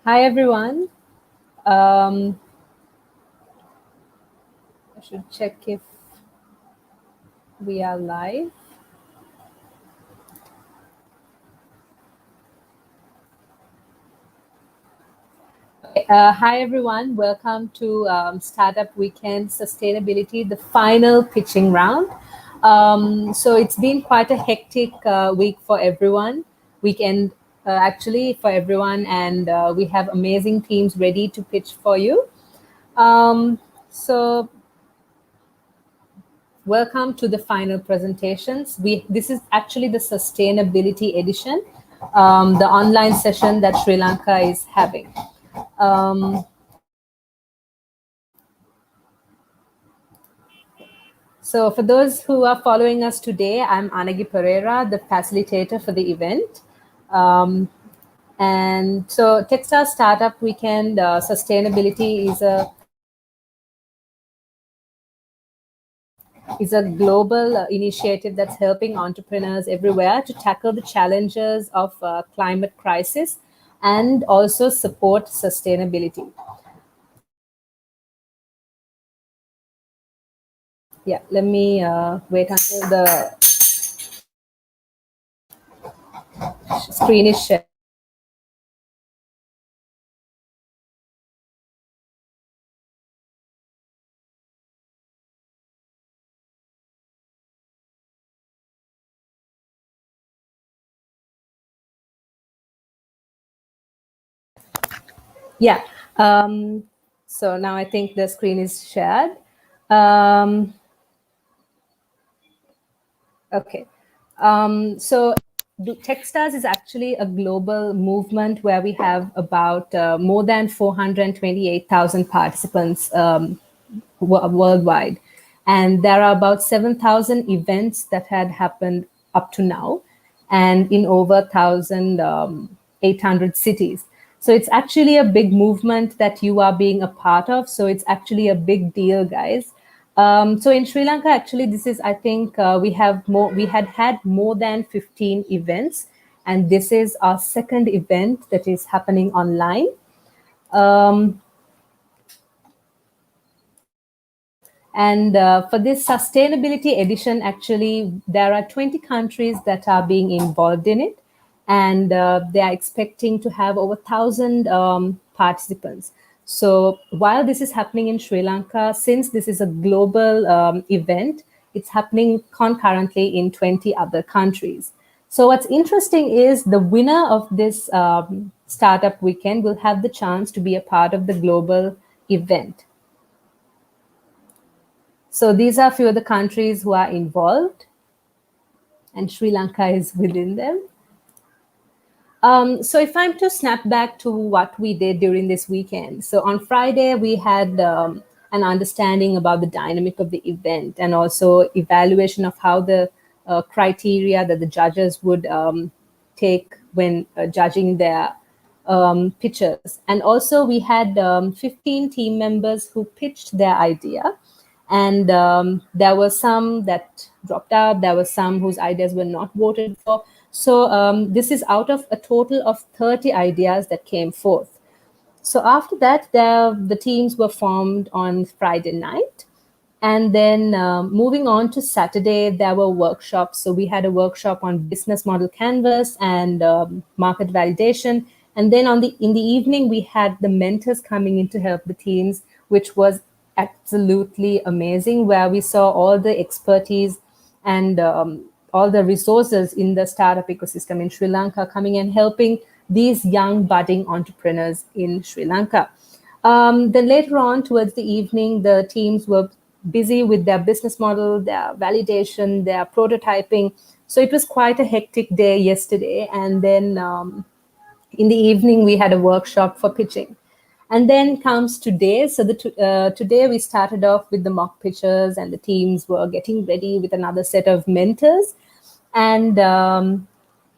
Hi, everyone. Um, I should check if we are live. Hi, everyone. Welcome to Startup Weekend Sustainability, the final pitching round. So it's been quite a hectic week for everyone, weekend actually for everyone, and we have amazing teams ready to pitch for you. So welcome to the final presentations. This is actually the sustainability edition, the online session that Sri Lanka is having. Um, so for those who are following us today, I'm Anagi Pereira, the facilitator for the event. And so Techstar Startup Weekend Sustainability is a global initiative that's helping entrepreneurs everywhere to tackle the challenges of climate crisis and also support sustainability. Yeah, let me wait until the screen is shared. Yeah. Um, so now I think the screen is shared. Um, okay. So Techstars is actually a global movement where we have about more than 428,000 participants worldwide. And there are about 7,000 events that had happened up to now and in over 1,800 cities. So it's actually a big movement that you are being a part of. So it's actually a big deal, guys. So in Sri Lanka, actually, this is, I think, we had more than 15 events, and this is our second event that is happening online. Um, And for this sustainability edition, actually, there are 20 countries that are being involved in it. And they are expecting to have over 1,000 participants. So while this is happening in Sri Lanka, since this is a global event, it's happening concurrently in 20 other countries. So what's interesting is the winner of this startup weekend will have the chance to be a part of the global event. So these are a few of the countries who are involved, and Sri Lanka is within them. So if I'm to snap back to what we did during this weekend, so on Friday we had an understanding about the dynamic of the event and also evaluation of how the criteria that the judges would take when judging their pitches. And also we had 15 team members who pitched their idea. And there were some that dropped out. There were some whose ideas were not voted for. So this is out of a total of 30 ideas that came forth. So after that, the teams were formed on Friday night. And then moving on to Saturday, there were workshops. So we had a workshop on business model canvas and market validation. And then in the evening, we had the mentors coming in to help the teams, which was absolutely amazing, where we saw all the expertise and all the resources in the startup ecosystem in Sri Lanka coming and helping these young budding entrepreneurs in Sri Lanka. Then later on, towards the evening, the teams were busy with their business model, their validation, their prototyping. So it was quite a hectic day yesterday. And then in the evening, we had a workshop for pitching. And then comes today. So today we started off with the mock pitches, and the teams were getting ready with another set of mentors. And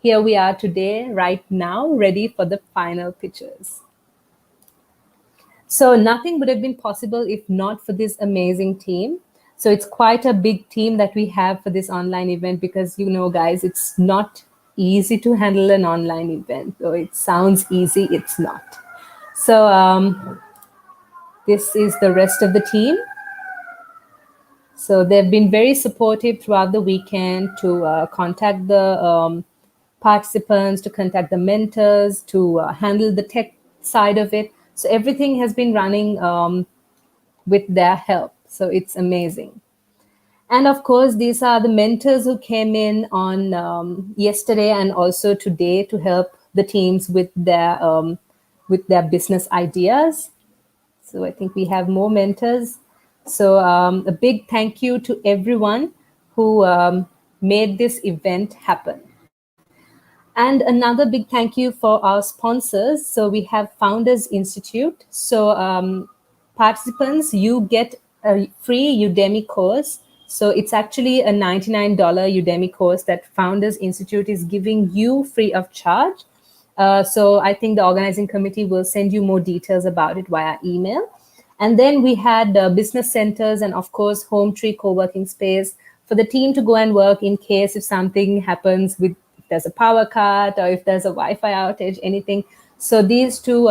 here we are today, right now, ready for the final pitches. So nothing would have been possible if not for this amazing team. So it's quite a big team that we have for this online event because, guys, it's not easy to handle an online event. So it sounds easy, it's not. So this is the rest of the team. So they've been very supportive throughout the weekend to contact the participants, to contact the mentors, to handle the tech side of it. So everything has been running with their help. So it's amazing. And of course, these are the mentors who came in on yesterday and also today to help the teams with their business ideas. So I think we have more mentors. So a big thank you to everyone who made this event happen. And another big thank you for our sponsors. So we have Founders Institute. So participants, you get a free Udemy course. So it's actually a $99 Udemy course that Founders Institute is giving you free of charge. So I think the organizing committee will send you more details about it via email. And then we had business centers and, of course, Home Tree co-working space for the team to go and work in case if something happens with if there's a power cut or if there's a Wi-Fi outage, anything. So these two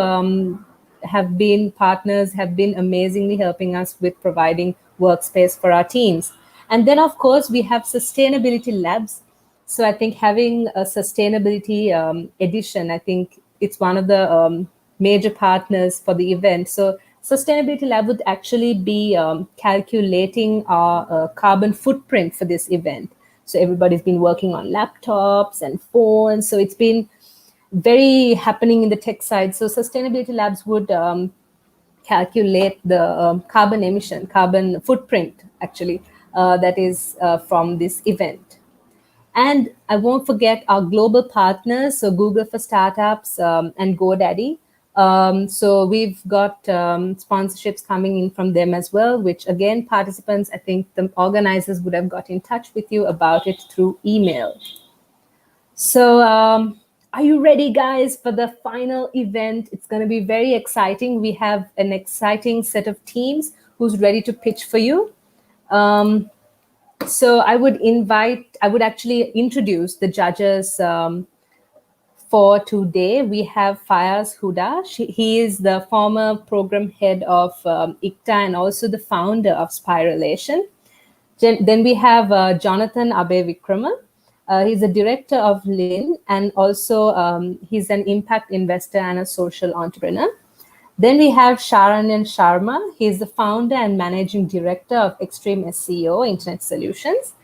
have been partners, have been amazingly helping us with providing workspace for our teams. And then, of course, we have sustainability labs. So I think having a sustainability edition, I think it's one of the major partners for the event. So Sustainability Lab would actually be calculating our carbon footprint for this event. So everybody's been working on laptops and phones. So it's been very happening in the tech side. So Sustainability Labs would calculate the carbon emission, carbon footprint, actually, that is from this event. And I won't forget our global partners, so Google for Startups and GoDaddy. So we've got sponsorships coming in from them as well, which again, participants, I think the organizers would have got in touch with you about it through email. So are you ready, guys, for the final event? It's going to be very exciting. We have an exciting set of teams who's ready to pitch for you. So I would actually introduce the judges for today. We have Fayaz Huda. He is the former program head of ICTA and also the founder of Spiralation. Then we have Jonathan Abe Vikrama. He's a director of Lin and also he's an impact investor and a social entrepreneur. Then we have Sharanyan Sharma. He's the founder and managing director of Extreme SEO Internet Solutions.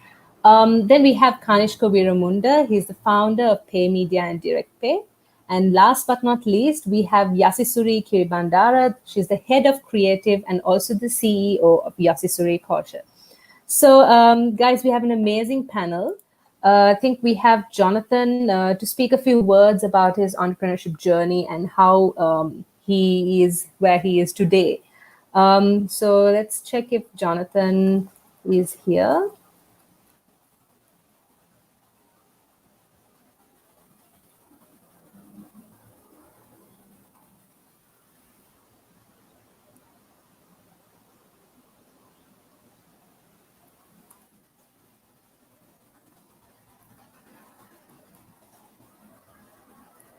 Then we have Kanishka Viramunda. He's the founder of Pay Media and Direct Pay. And last but not least, we have Yasisuri Kiribandara. She's the head of creative and also the CEO of Yasisuri Culture. So, guys, we have an amazing panel. I think we have Jonathan to speak a few words about his entrepreneurship journey and how he is where he is today. So let's check if Jonathan is here.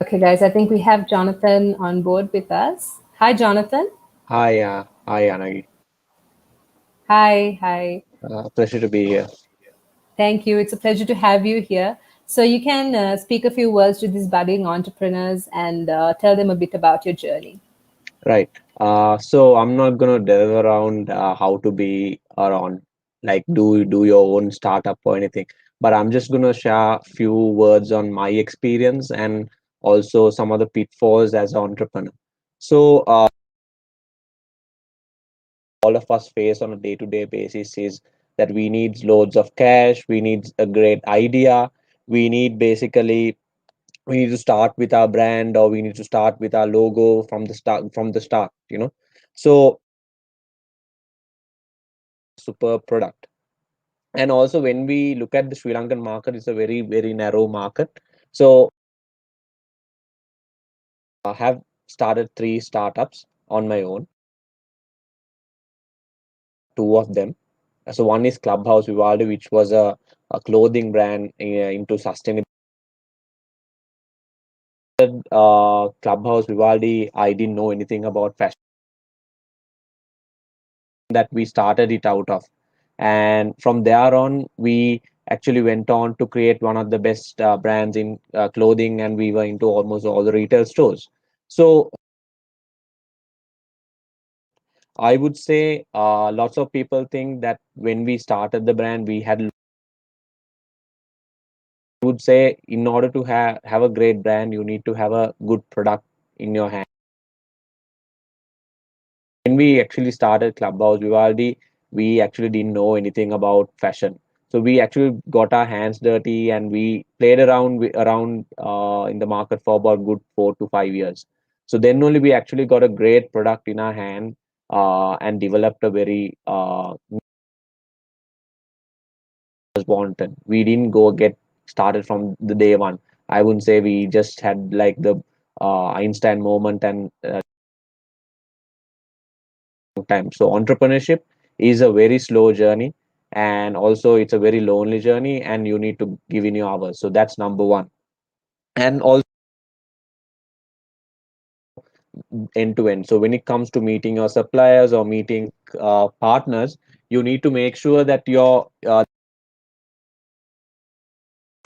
Okay, guys, I think we have Jonathan on board with us. Hi, Jonathan. Hi, Anagi. Hi. Pleasure to be here. Thank you. It's a pleasure to have you here. So you can speak a few words to these budding entrepreneurs and tell them a bit about your journey. Right. So I'm not gonna delve around how to be around like do your own startup or anything, but I'm just gonna share a few words on my experience and also some of the pitfalls as an entrepreneur. So all of us face on a day-to-day basis is that we need loads of cash, we need a great idea, we need basically we need to start with our brand or we need to start with our logo from the start, so super product. And also when we look at the Sri Lankan market, it's a very very narrow market. So I have started 3 startups on my own, two of them. So one is Clubhouse Vivaldi, which was a clothing brand into sustainability. Clubhouse Vivaldi, I didn't know anything about fashion that we started it out of. And from there on, we actually went on to create one of the best brands in clothing, and we were into almost all the retail stores. So I would say lots of people think that when we started the brand, we had would say in order to have a great brand, you need to have a good product in your hand. When we actually started Clubhouse Vivaldi, we actually didn't know anything about fashion. So we actually got our hands dirty and we played around in the market for about good 4 to 5 years. So then only we actually got a great product in our hand and developed a very wanted. We didn't go get started from the day one. I wouldn't say we just had like the Einstein moment and time. So entrepreneurship is a very slow journey, and also it's a very lonely journey, and you need to give in your hours. So that's number one. And also end to end. So when it comes to meeting your suppliers or meeting partners, you need to make sure that your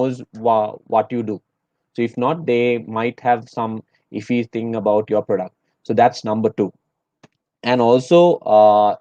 knows what you do. So if not, they might have some iffy thing about your product. So that's number two. And also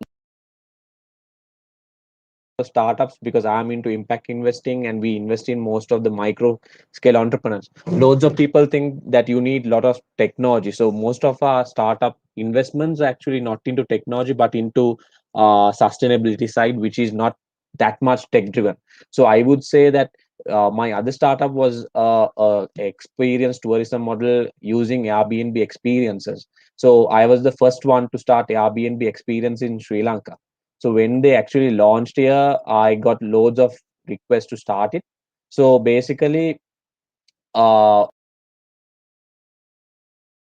startups, because I'm into impact investing and we invest in most of the micro scale entrepreneurs. Loads of people think that you need a lot of technology. So most of our startup investments are actually not into technology but into sustainability side, which is not that much tech driven. So I would say that my other startup was a experience tourism model using Airbnb experiences. So I was the first one to start Airbnb experience in Sri Lanka. So when they actually launched here, I got loads of requests to start it. So basically, uh,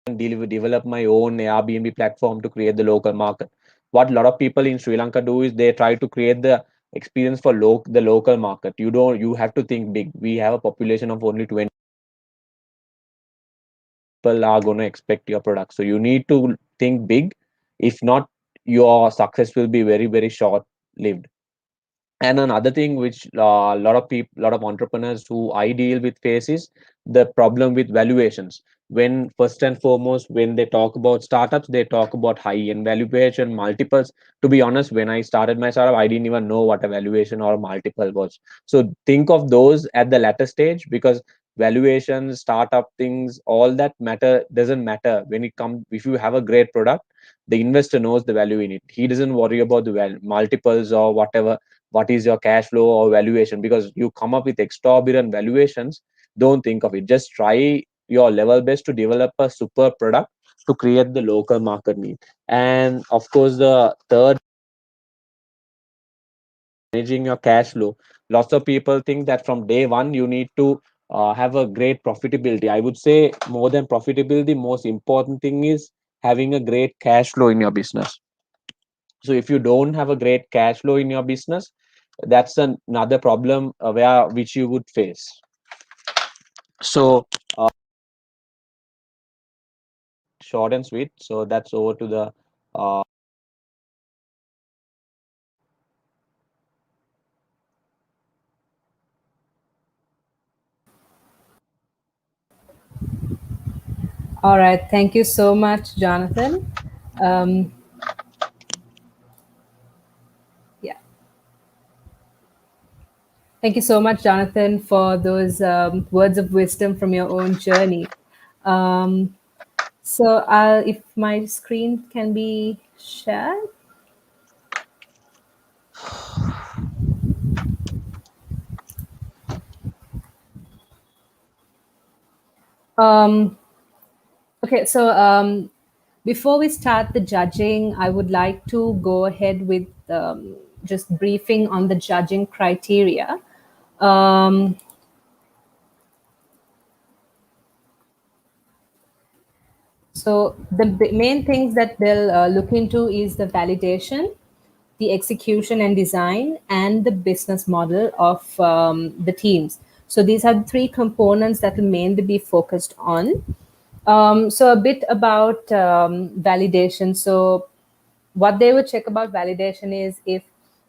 develop my own Airbnb platform to create the local market. What a lot of people in Sri Lanka do is they try to create the experience for the local market. You have to think big. We have a population of only 20 people are going to expect your product. So you need to think big. If not, your success will be very, very short lived. And another thing which a lot of people, lot of entrepreneurs who I deal with face is the problem with valuations. When first and foremost, when they talk about startups, they talk about high end valuation multiples. To be honest, when I started my startup, I didn't even know what a valuation or multiple was. So think of those at the latter stage, because valuations, startup things, all that matter doesn't matter when it comes. If you have a great product, the investor knows the value in it. He doesn't worry about the multiples or whatever, what is your cash flow or valuation, because you come up with exorbitant valuations. Don't think of it, just try your level best to develop a super product to create the local market need. And of course, the third, managing your cash flow. Lots of people think that from day one you need to have a great profitability. I would say more than profitability, most important thing is having a great cash flow in your business. So if you don't have a great cash flow in your business, that's another problem where which you would face. So short and sweet. So that's over to the uh, All right. Thank you so much, Jonathan. Um, yeah. Thank you so much, Jonathan, for those words of wisdom from your own journey. Um, so, if my screen can be shared. Um, okay, so before we start the judging, I would like to go ahead with just briefing on the judging criteria. Um, So the main things that they'll look into is the validation, the execution and design, and the business model of the teams. So these are the three components that will mainly be focused on. So a bit about validation. So what they would check about validation is if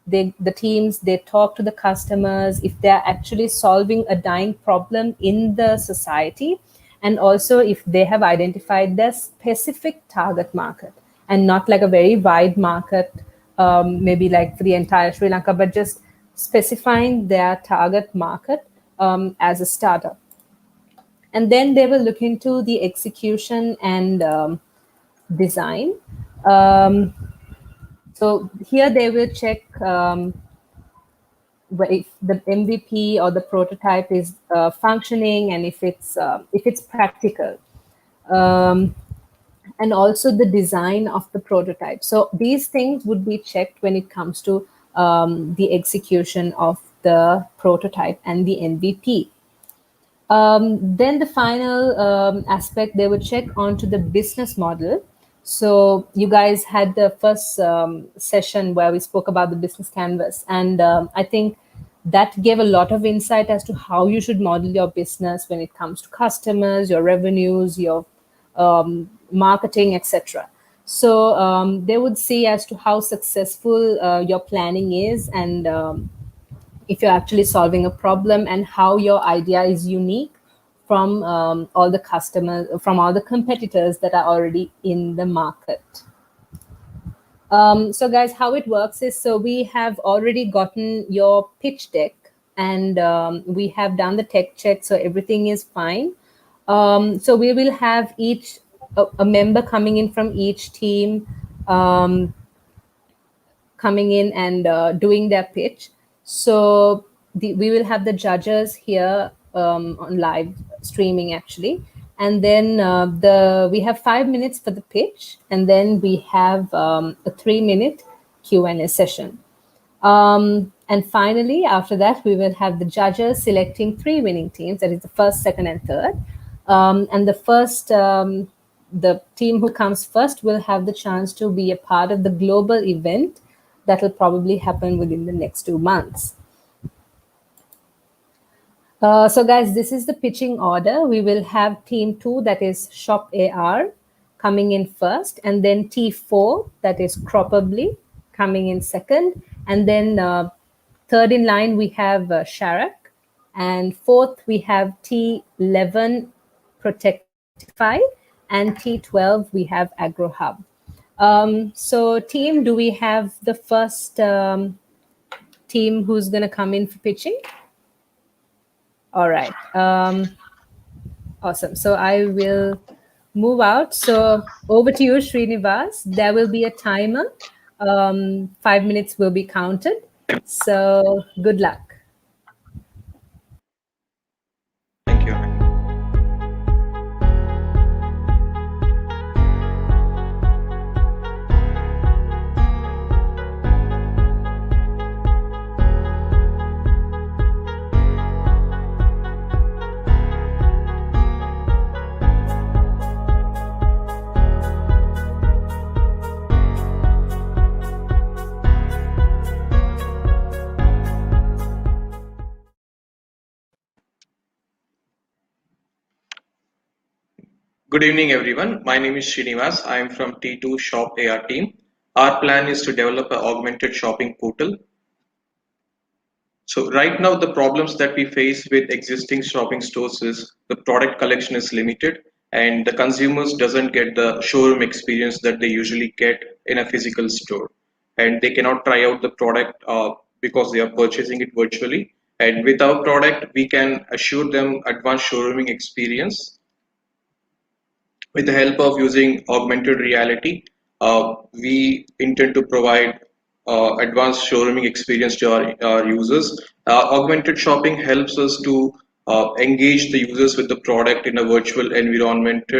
the teams, they talk to the customers, if they're actually solving a dying problem in the society, and also if they have identified their specific target market and not like a very wide market, maybe like for the entire Sri Lanka, but just specifying their target market as a startup. And then they will look into the execution and design. Um, so here they will check if the MVP or the prototype is functioning, and if it's practical, um, and also the design of the prototype. So these things would be checked when it comes to the execution of the prototype and the MVP. Then the final aspect, they would check onto the business model. So you guys had the first session where we spoke about the business canvas, and I think that gave a lot of insight as to how you should model your business when it comes to customers, your revenues, your marketing, etc. So they would see as to how successful your planning is, and if you're actually solving a problem, and how your idea is unique from all the customers, from all the competitors that are already in the market. So guys, how it works is, so we have already gotten your pitch deck, and we have done the tech check, so everything is fine. So we will have each a member coming in from each team, um, coming in and doing their pitch. So we will have the judges here on live streaming actually, and then the we have 5 minutes for the pitch, and then we have a 3 minute Q&A session. And finally, after that, we will have the judges selecting three winning teams. That is the first, second, and third. And the team who comes first will have the chance to be a part of the global event that will probably happen within the next 2 months. So guys, this is the pitching order. We will have team 2, that is Shop AR, coming in first, and then T4, that is Cropably, coming in second, and then third in line we have Sharak, and fourth we have T11 Protectify, and T12 we have AgroHub. So team, do we have the first team who's going to come in for pitching? All right. Awesome. So I will move out. So over to you, Srinivas. There will be a timer. 5 minutes will be counted. So good luck. Thank you. Good evening, everyone. My name is Srinivas. I am from T2 Shop AR team. Our plan is to develop an augmented shopping portal. So right now, the problems that we face with existing shopping stores is the product collection is limited, and the consumers doesn't get the showroom experience that they usually get in a physical store, and they cannot try out the product because they are purchasing it virtually. And with our product, we can assure them advanced showrooming experience with the help of using augmented reality. We intend to provide advanced showrooming experience to our users. Augmented shopping helps us to engage the users with the product in a virtual environment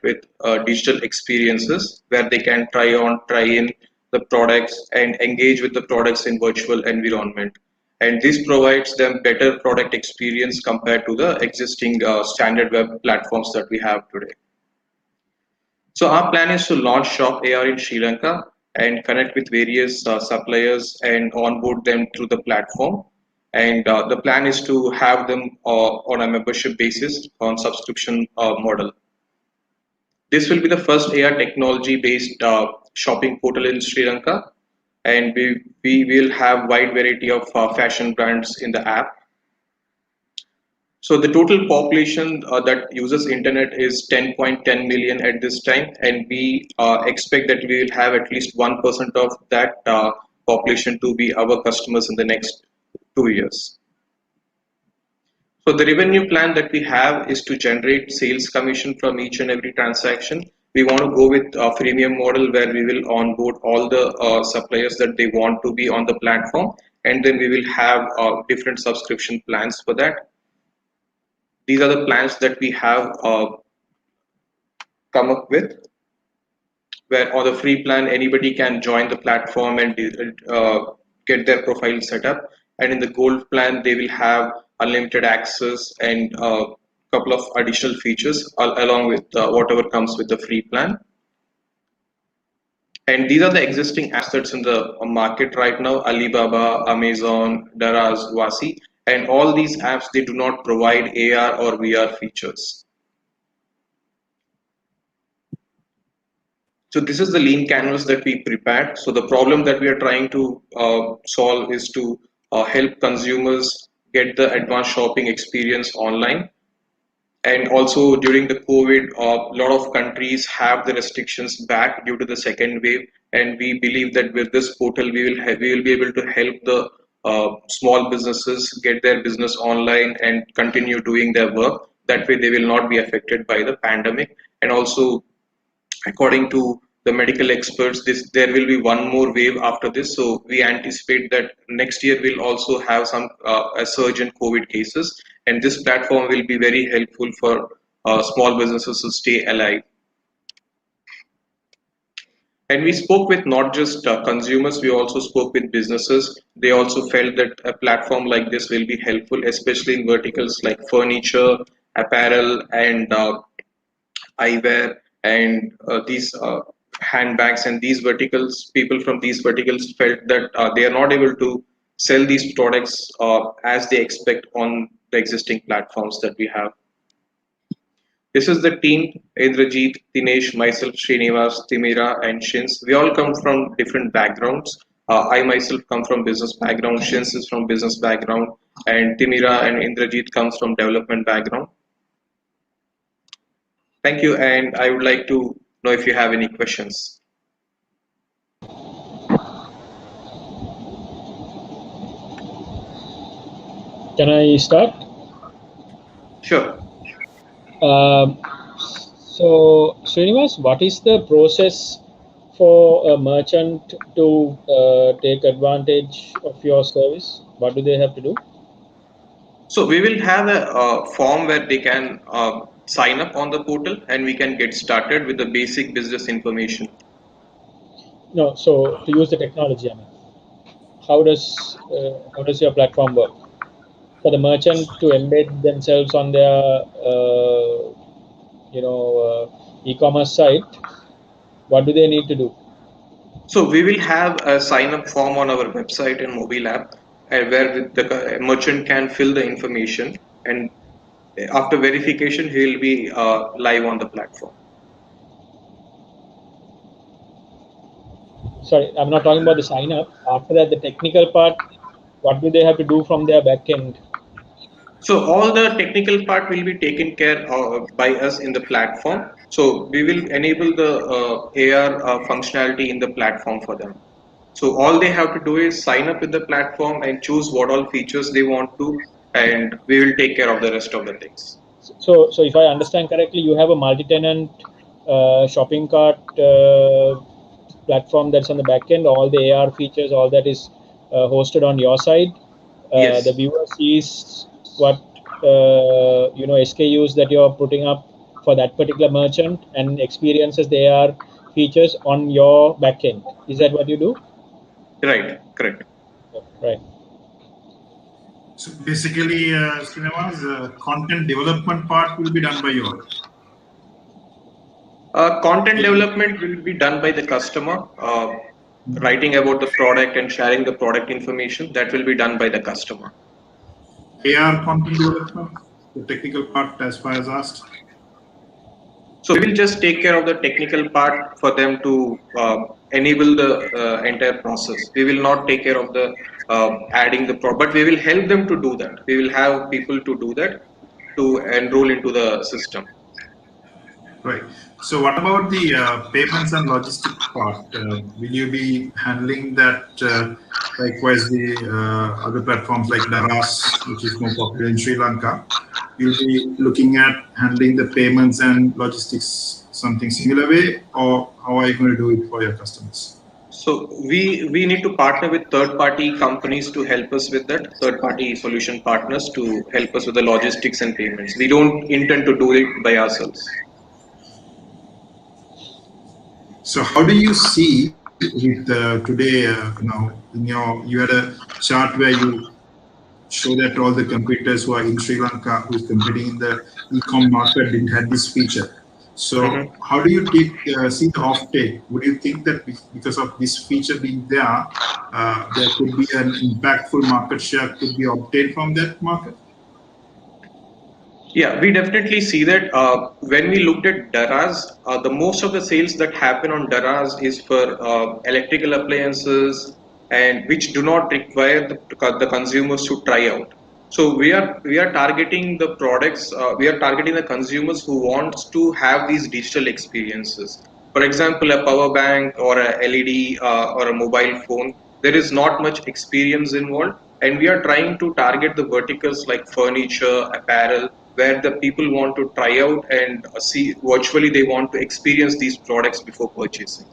with digital experiences where they can try on, try in the products and engage with the products in virtual environment. And this provides them better product experience compared to the existing standard web platforms that we have today. So our plan is to launch Shop AR in Sri Lanka and connect with various suppliers and onboard them through the platform. And the plan is to have them on a membership basis on subscription model. This will be the first AR technology-based shopping portal in Sri Lanka, and we will have wide variety of fashion brands in the app. So the total population that uses internet is 10.10 million at this time, and we expect that we will have at least 1% of that population to be our customers in the next 2 years. So the revenue plan that we have is to generate sales commission from each and every transaction. We want to go with a freemium model where we will onboard all the suppliers that they want to be on the platform, and then we will have different subscription plans for that. These are the plans that we have come up with, where on the free plan anybody can join the platform and get their profile set up, and in the gold plan they will have unlimited access and a couple of additional features along with whatever comes with the free plan. And these are the existing assets in the market right now: Alibaba, Amazon, Daraz, Wasi, and all these apps, they do not provide AR or VR features. So this is the lean canvas that we prepared. So the problem that we are trying to solve is to help consumers get the advanced shopping experience online. And also during the COVID, a lot of countries have the restrictions back due to the second wave. And we believe that with this portal, we will be able to help the small businesses get their business online and continue doing their work. That way, they will not be affected by the pandemic. And also, according to the medical experts, there will be one more wave after this. So we anticipate that next year we'll also have some a surge in COVID cases, and this platform will be very helpful for small businesses to stay alive. And we spoke with not just consumers, we also spoke with businesses. They also felt that a platform like this will be helpful, especially in verticals like furniture, apparel, and eyewear, and these handbags. And these verticals, people from these verticals felt that they are not able to sell these products as they expect on the existing platforms that we have. This is the team: Indrajit, Dinesh, myself, Srinivas, Timira, and Shins. We all come from different backgrounds. I myself come from business background, Shins is from business background, and Timira and Indrajit comes from development background. Thank you, and I would like to know if you have any questions. Can I start? Sure. So, Srinivas, what is the process for a merchant to take advantage of your service? What do they have to do? So we will have a form where they can sign up on the portal, and we can get started with the basic business information. No, so to use the technology, I mean, how does your platform work? For the merchant to embed themselves on their e-commerce site, what do they need to do? So we will have a sign up form on our website and mobile app, where the merchant can fill the information, and after verification he will be live on the platform. Sorry, I'm not talking about the sign up. After that, the technical part, what do they have to do from their back end? So all the technical part will be taken care of by us in the platform. So we will enable the AR functionality in the platform for them. So all they have to do is sign up with the platform and choose what all features they want to, and we will take care of the rest of the things. So if I understand correctly, you have a multi-tenant shopping cart platform that's on the back end. All the AR features, all that is hosted on your side. Yes. The viewer sees what SKUs that you're putting up for that particular merchant and experiences the AR features on your back end. Is that what you do? Right. Correct. Right. So basically, Srinivas, the content development part will be done by you. Content development will be done by the customer. Writing about the product and sharing the product information, that will be done by the customer. AR content development, the technical part as far as asked. So we will just take care of the technical part for them to enable the entire process. We will not take care of the adding the but we will help them to do that. We will have people to do that to enroll into the system. Right. So what about the payments and logistic part? Will you be handling that likewise the other platforms like Daras, which is more popular in Sri Lanka? You'll be looking at handling the payments and logistics something similar way, or how are you going to do it for your customers? So we need to partner with third party companies to help us with that, third party solution partners to help us with the logistics and payments. We don't intend to do it by ourselves. So how do you see with today, you had a chart where you show that all the competitors who are in Sri Lanka who is competing in the e-com market didn't have this feature. So Mhm. how do you see the offtake? Would you think that because of this feature being there could be an impactful market share could be obtained from that market? Yeah, we definitely see that when we looked at Daraz, the most of the sales that happen on Daraz is for electrical appliances and which do not require the consumers to try out. So we are targeting the products. We are targeting the consumers who wants to have these digital experiences. For example, a power bank or a LED or a mobile phone. There is not much experience involved, and we are trying to target the verticals like furniture, apparel, where the people want to try out and see virtually. They want to experience these products before purchasing.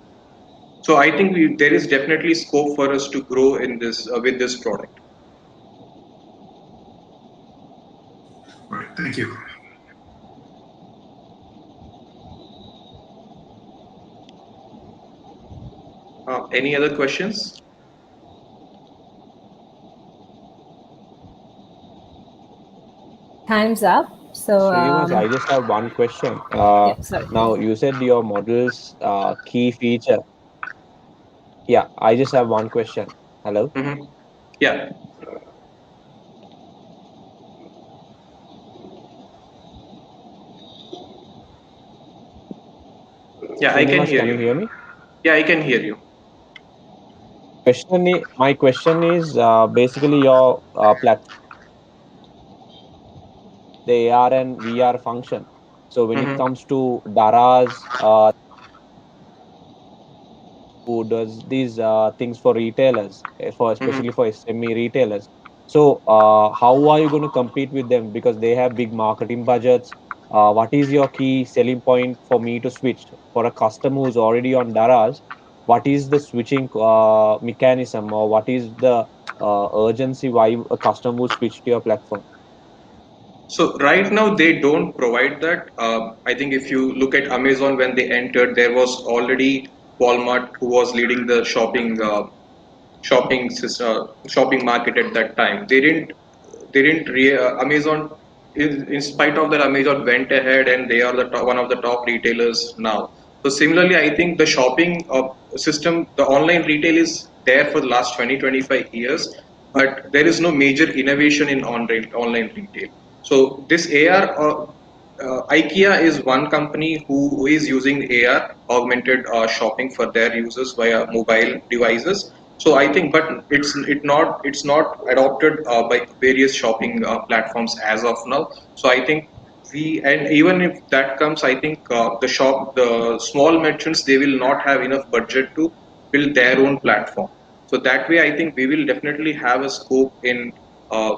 So I think there is definitely scope for us to grow in this with this product. All right, thank you. Any other questions? Time's up. So, Srinivas, I just have one question. yeah, sorry. Now you said your model's key feature. Yeah, I just have one question. Hello. Hmm. Yeah, yeah, I can Srinivas, hear can you you. hear me? Yeah, I can hear you. My question is basically your platform, the AR and VR function. So when it Hmm. comes to Dara's, who does these things for retailers, for Hmm. especially for SME retailers. So how are you going to compete with them because they have big marketing budgets? What is your key selling point for me to switch for a customer who's already on Daraz? What is the switching mechanism, or what is the urgency why a customer would switch to your platform? So right now they don't provide that. I think if you look at Amazon when they entered, there was already Walmart who was leading the shopping market at that time. Amazon, in spite of that, Amazon went ahead and they are one of the top retailers now. So similarly, I think the shopping system, the online retail is there for the last 20-25 years, but there is no major innovation in online retail. So this AR, IKEA is one company who is using AR augmented shopping for their users via mobile devices. So I think, but it's not adopted by various shopping platforms as of now. So I think and even if that comes, I think the small merchants, they will not have enough budget to build their own platform. So that way, I think we will definitely have a scope in uh,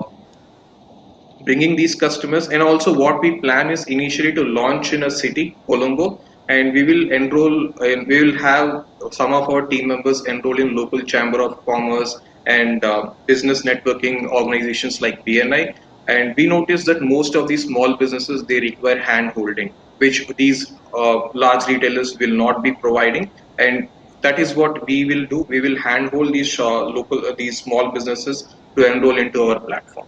bringing these customers. And also what we plan is initially to launch in a city, Colombo, and we will enroll and we will have some of our team members enroll in local chamber of commerce and business networking organizations like BNI. And we noticed that most of these small businesses, they require hand holding, which these large retailers will not be providing. And that is what we will do. We will handhold these small businesses to enroll into our platform.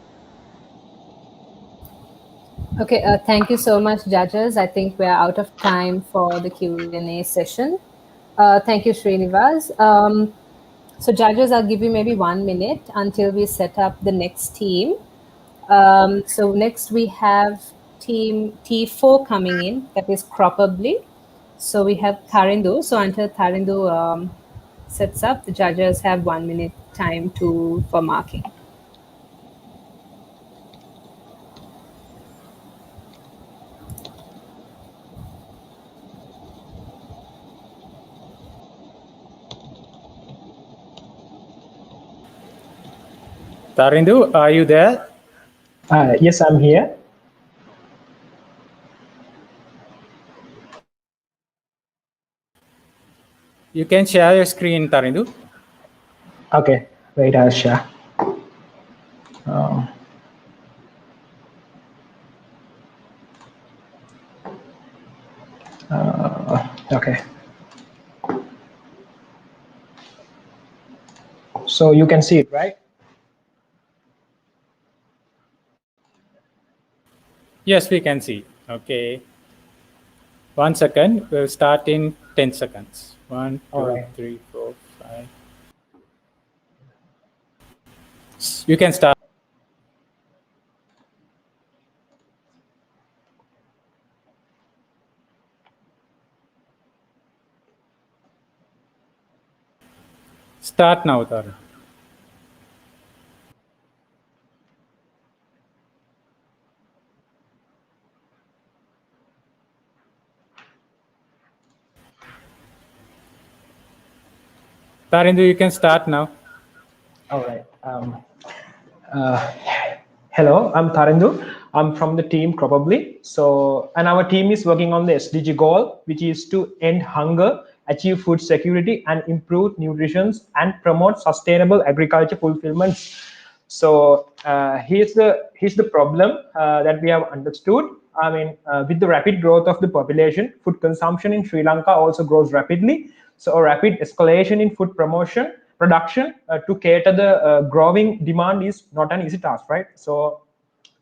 Okay, thank you so much, judges. I think we're out of time for the Q&A session. Thank you, Srinivas. So, judges, I'll give you maybe 1 minute until we set up the next team. So next we have team T4 coming in, that is Probably. So we have Tarindu. So until Tarindu sets up, the judges have 1 minute time for marking. Tarindu, are you there? Yes, I'm here. You can share your screen, Tarindu. Okay, wait, I'll share. Okay. So you can see it, right? Yes, we can see. Okay. 1 second. We'll start in 10 seconds. 1, 2, right. 3, 4, 5. You can start. Start now, Tarindu. Tarindu, you can start now. All right. Hello, I'm Tarindu. I'm from the team Probably. So, and our team is working on the SDG goal, which is to end hunger, achieve food security, and improve nutrition and promote sustainable agriculture fulfillment. So here's the problem that we have understood. I mean, with the rapid growth of the population, food consumption in Sri Lanka also grows rapidly. So a rapid escalation in food production to cater the growing demand is not an easy task, right? So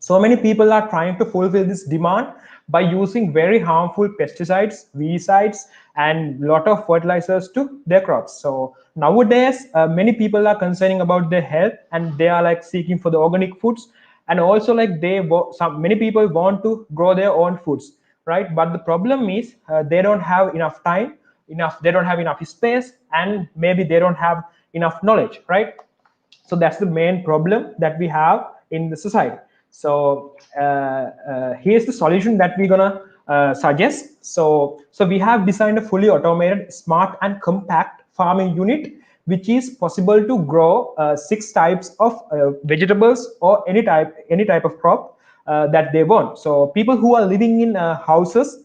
many people are trying to fulfill this demand by using very harmful pesticides, weedicides, and lot of fertilizers to their crops. So nowadays, many people are concerning about their health, and they are like seeking for the organic foods, and also like many people want to grow their own foods, right? But the problem is they don't have enough time, they don't have enough space, and maybe they don't have enough knowledge, right? So that's the main problem that we have in the society. So here's the solution that we're gonna suggest. So we have designed a fully automated, smart, and compact farming unit, which is possible to grow 6 types of vegetables or any type of crop that they want. So people who are living in houses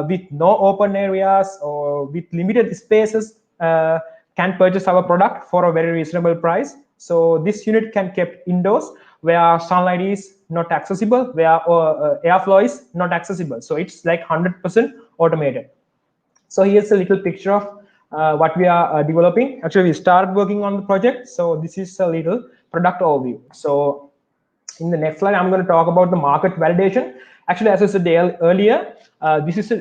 with no open areas or with limited spaces can purchase our product for a very reasonable price. So this unit can kept indoors where sunlight is not accessible, where airflow is not accessible. So it's like 100% automated. So here's a little picture of what we are developing. Actually, we started working on the project. So this is a little product overview. So in the next slide, I'm going to talk about the market validation. Actually, as I said earlier, this is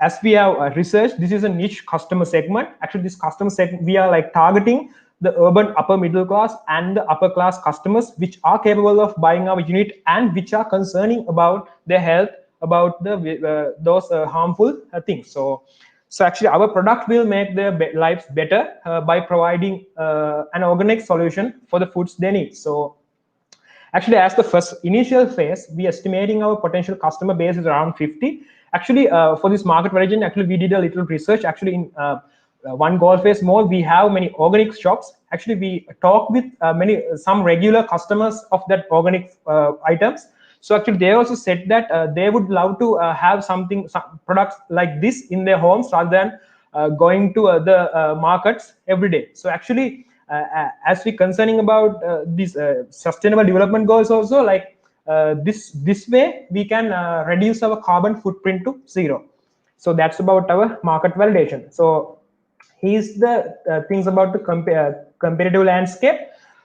as we have researched, this is a niche customer segment. Actually, this customer segment, we are like targeting the urban upper middle class and the upper class customers, which are capable of buying our unit and which are concerning about their health, about the those harmful things. So actually, our product will make their lives better by providing an organic solution for the foods they need. So actually, as the first initial phase, we estimating our potential customer base is around 50. Actually, for this market validation, actually we did a little research. Actually, in one goal phase mall, we have many organic shops. Actually, we talk with some regular customers of that organic items. So actually, they also said that they would love to have some products like this in their homes rather than going to other markets every day. So actually, as we concerning about these sustainable development goals also, like this way we can reduce our carbon footprint to 0. So that's about our market validation. So here's the things about the competitive landscape.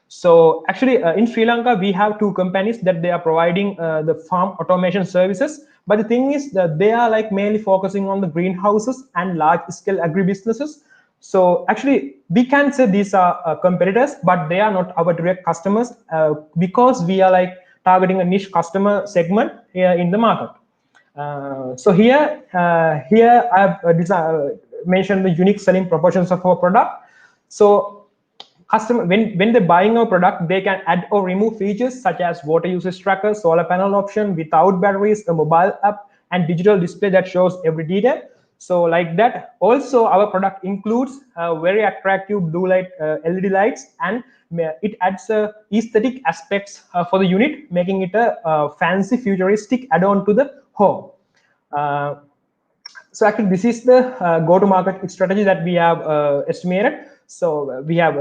So actually in Sri Lanka, we have 2 companies that they are providing the farm automation services. But the thing is that they are like mainly focusing on the greenhouses and large scale agribusinesses. So actually, we can say these are competitors, but they are not our direct customers because we are like targeting a niche customer segment here in the market. So here I've mentioned the unique selling proportions of our product. So customer, when they're buying our product, they can add or remove features such as water usage tracker, solar panel option without batteries, a mobile app, and digital display that shows every detail. So like that. Also, our product includes very attractive blue light LED lights, and it adds aesthetic aspects for the unit, making it a fancy futuristic add-on to the home. So actually, this is the go-to-market strategy that we have estimated. So we have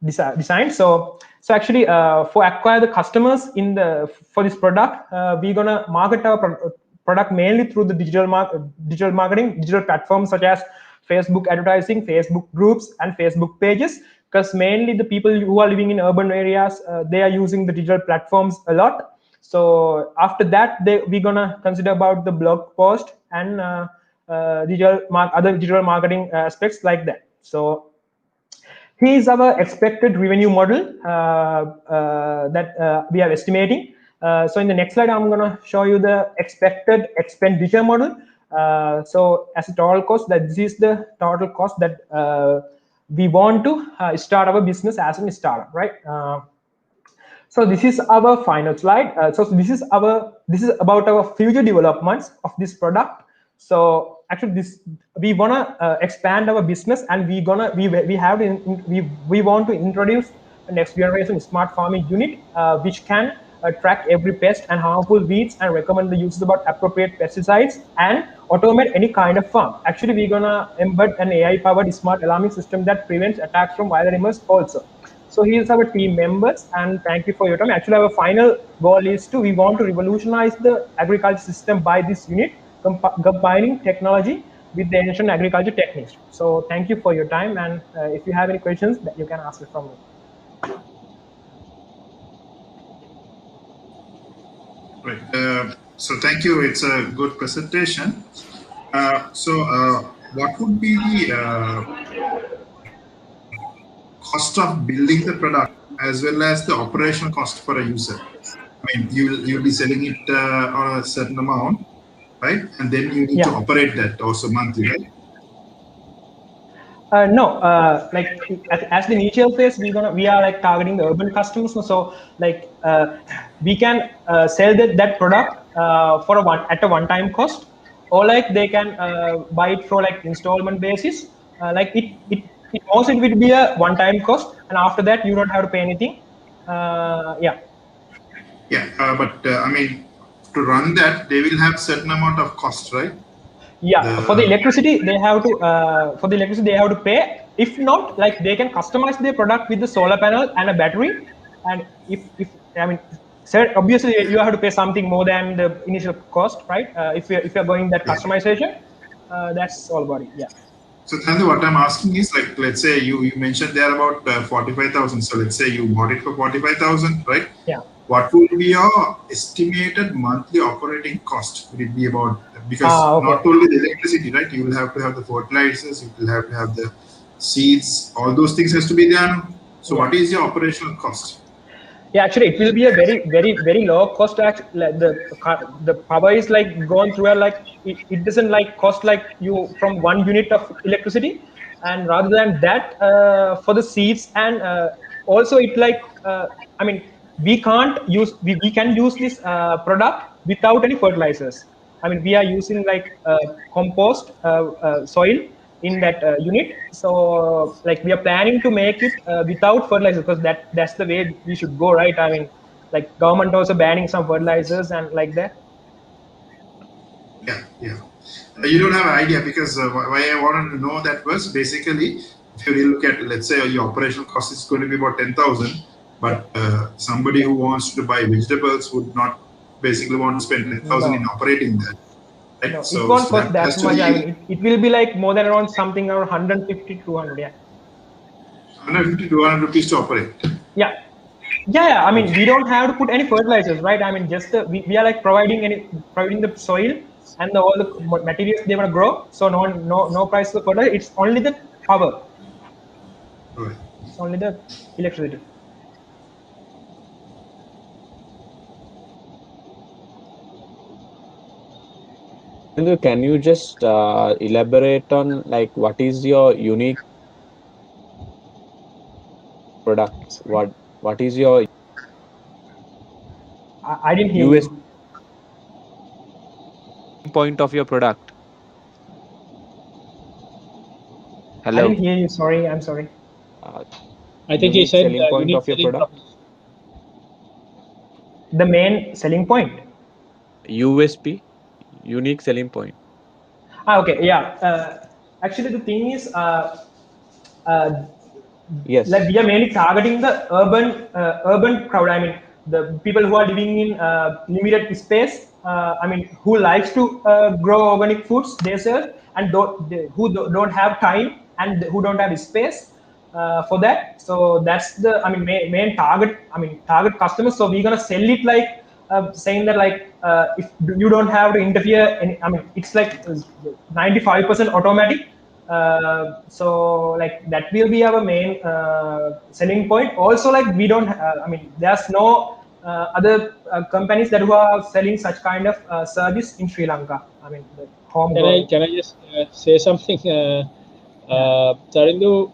designed. So actually, for acquire the customers for this product, we're gonna market our product mainly through the digital marketing, digital platforms such as Facebook advertising, Facebook groups, and Facebook pages. Because mainly the people who are living in urban areas, they are using the digital platforms a lot. So after that, we're gonna consider about the blog post and other digital marketing aspects like that. So here's our expected revenue model that we are estimating. So in the next slide, I'm gonna show you the expected expenditure model. So as a total cost, this is the total cost that we want to start our business as a startup, right? So this is our final slide. So this is about our future developments of this product. So actually, we wanna expand our business, and we want to introduce a next generation smart farming unit, which can track every pest and harmful weeds and recommend the uses about appropriate pesticides and automate any kind of farm. Actually, we're gonna embed an AI-powered smart alarming system that prevents attacks from wild animals also. So here's our team members, and thank you for your time. Actually, our final goal is we want to revolutionize the agriculture system by this unit, combining technology with the ancient agriculture techniques. So thank you for your time, and if you have any questions, that you can ask it from me. Right. So thank you. It's a good presentation. What would be the cost of building the product as well as the operational cost for a user? I mean, you'll be selling it on a certain amount, right? And then you need to operate that also monthly, right? No, like as the initial phase, we are like targeting the urban customers. So like we can sell that product at a one-time cost, or like they can buy it for like installment basis. Like it also it will be a one-time cost, and after that you don't have to pay anything. Yeah. Yeah, but I mean, to run that, they will have certain amount of cost, right? Yeah, for the electricity they have to pay. If not, like they can customize their product with the solar panel and a battery. And if I mean, sir, obviously you have to pay something more than the initial cost, right? If you're going that customization, that's all about it. Yeah. So Thandu, what I'm asking is, like, let's say you mentioned there about 45,000. So let's say you bought it for 45,000, right? Yeah. What would be your estimated monthly operating cost? Would it be about, because not only the electricity, right? You will have to have the fertilizers, you will have to have the seeds, all those things has to be there. So what is your operational cost? Yeah, actually, it will be a very, very, very low cost. The power is like gone through, like it doesn't like cost like you from 1 unit of electricity, and rather than that, for the seeds and also it like I mean we can use this product without any fertilizers. I mean we are using like compost soil in that unit. So like we are planning to make it without fertilizer, because that's the way we should go, right? I mean, like government also banning some fertilizers and like that. Yeah. You don't have an idea, because why I wanted to know that was basically, if you really look at, let's say your operational cost is going to be about 10,000, but somebody who wants to buy vegetables would not basically want to spend 10,000 in operating that. Right? No, so it won't cost that that much. I mean, it will be like more than around something around 150 to 200. Yeah. 150 to 200 rupees to operate. Yeah. I mean, we don't have to put any fertilizers, right? I mean, just we are like providing the soil and all the materials they want to grow. So no price for fertilizer. It's only the power. Right. It's only the electricity. Can you just elaborate on like what is your unique products? What is your I didn't hear US you. point of your product? I Hello, didn't hear you. Sorry, I'm sorry. uh, I think he unique said selling point unique of your selling product? proposition. The main selling point. USP, unique selling point. Okay, yeah. Actually, the thing is, uh, like Yes. we are mainly targeting the urban crowd. I mean, the people who are living in limited space. I mean, who likes to grow organic foods themselves, and don't have time and who don't have space for that. So that's the main target. I mean, target customers. So we're gonna sell it like saying that like if you don't have to interfere. I mean, it's like 95% automatic. So like that will be our main selling point. Also, like we don't. I mean, there's no other companies that who are selling such kind of service in Sri Lanka. I mean, the homegrown. Can I just say something? Yeah, Tarindu,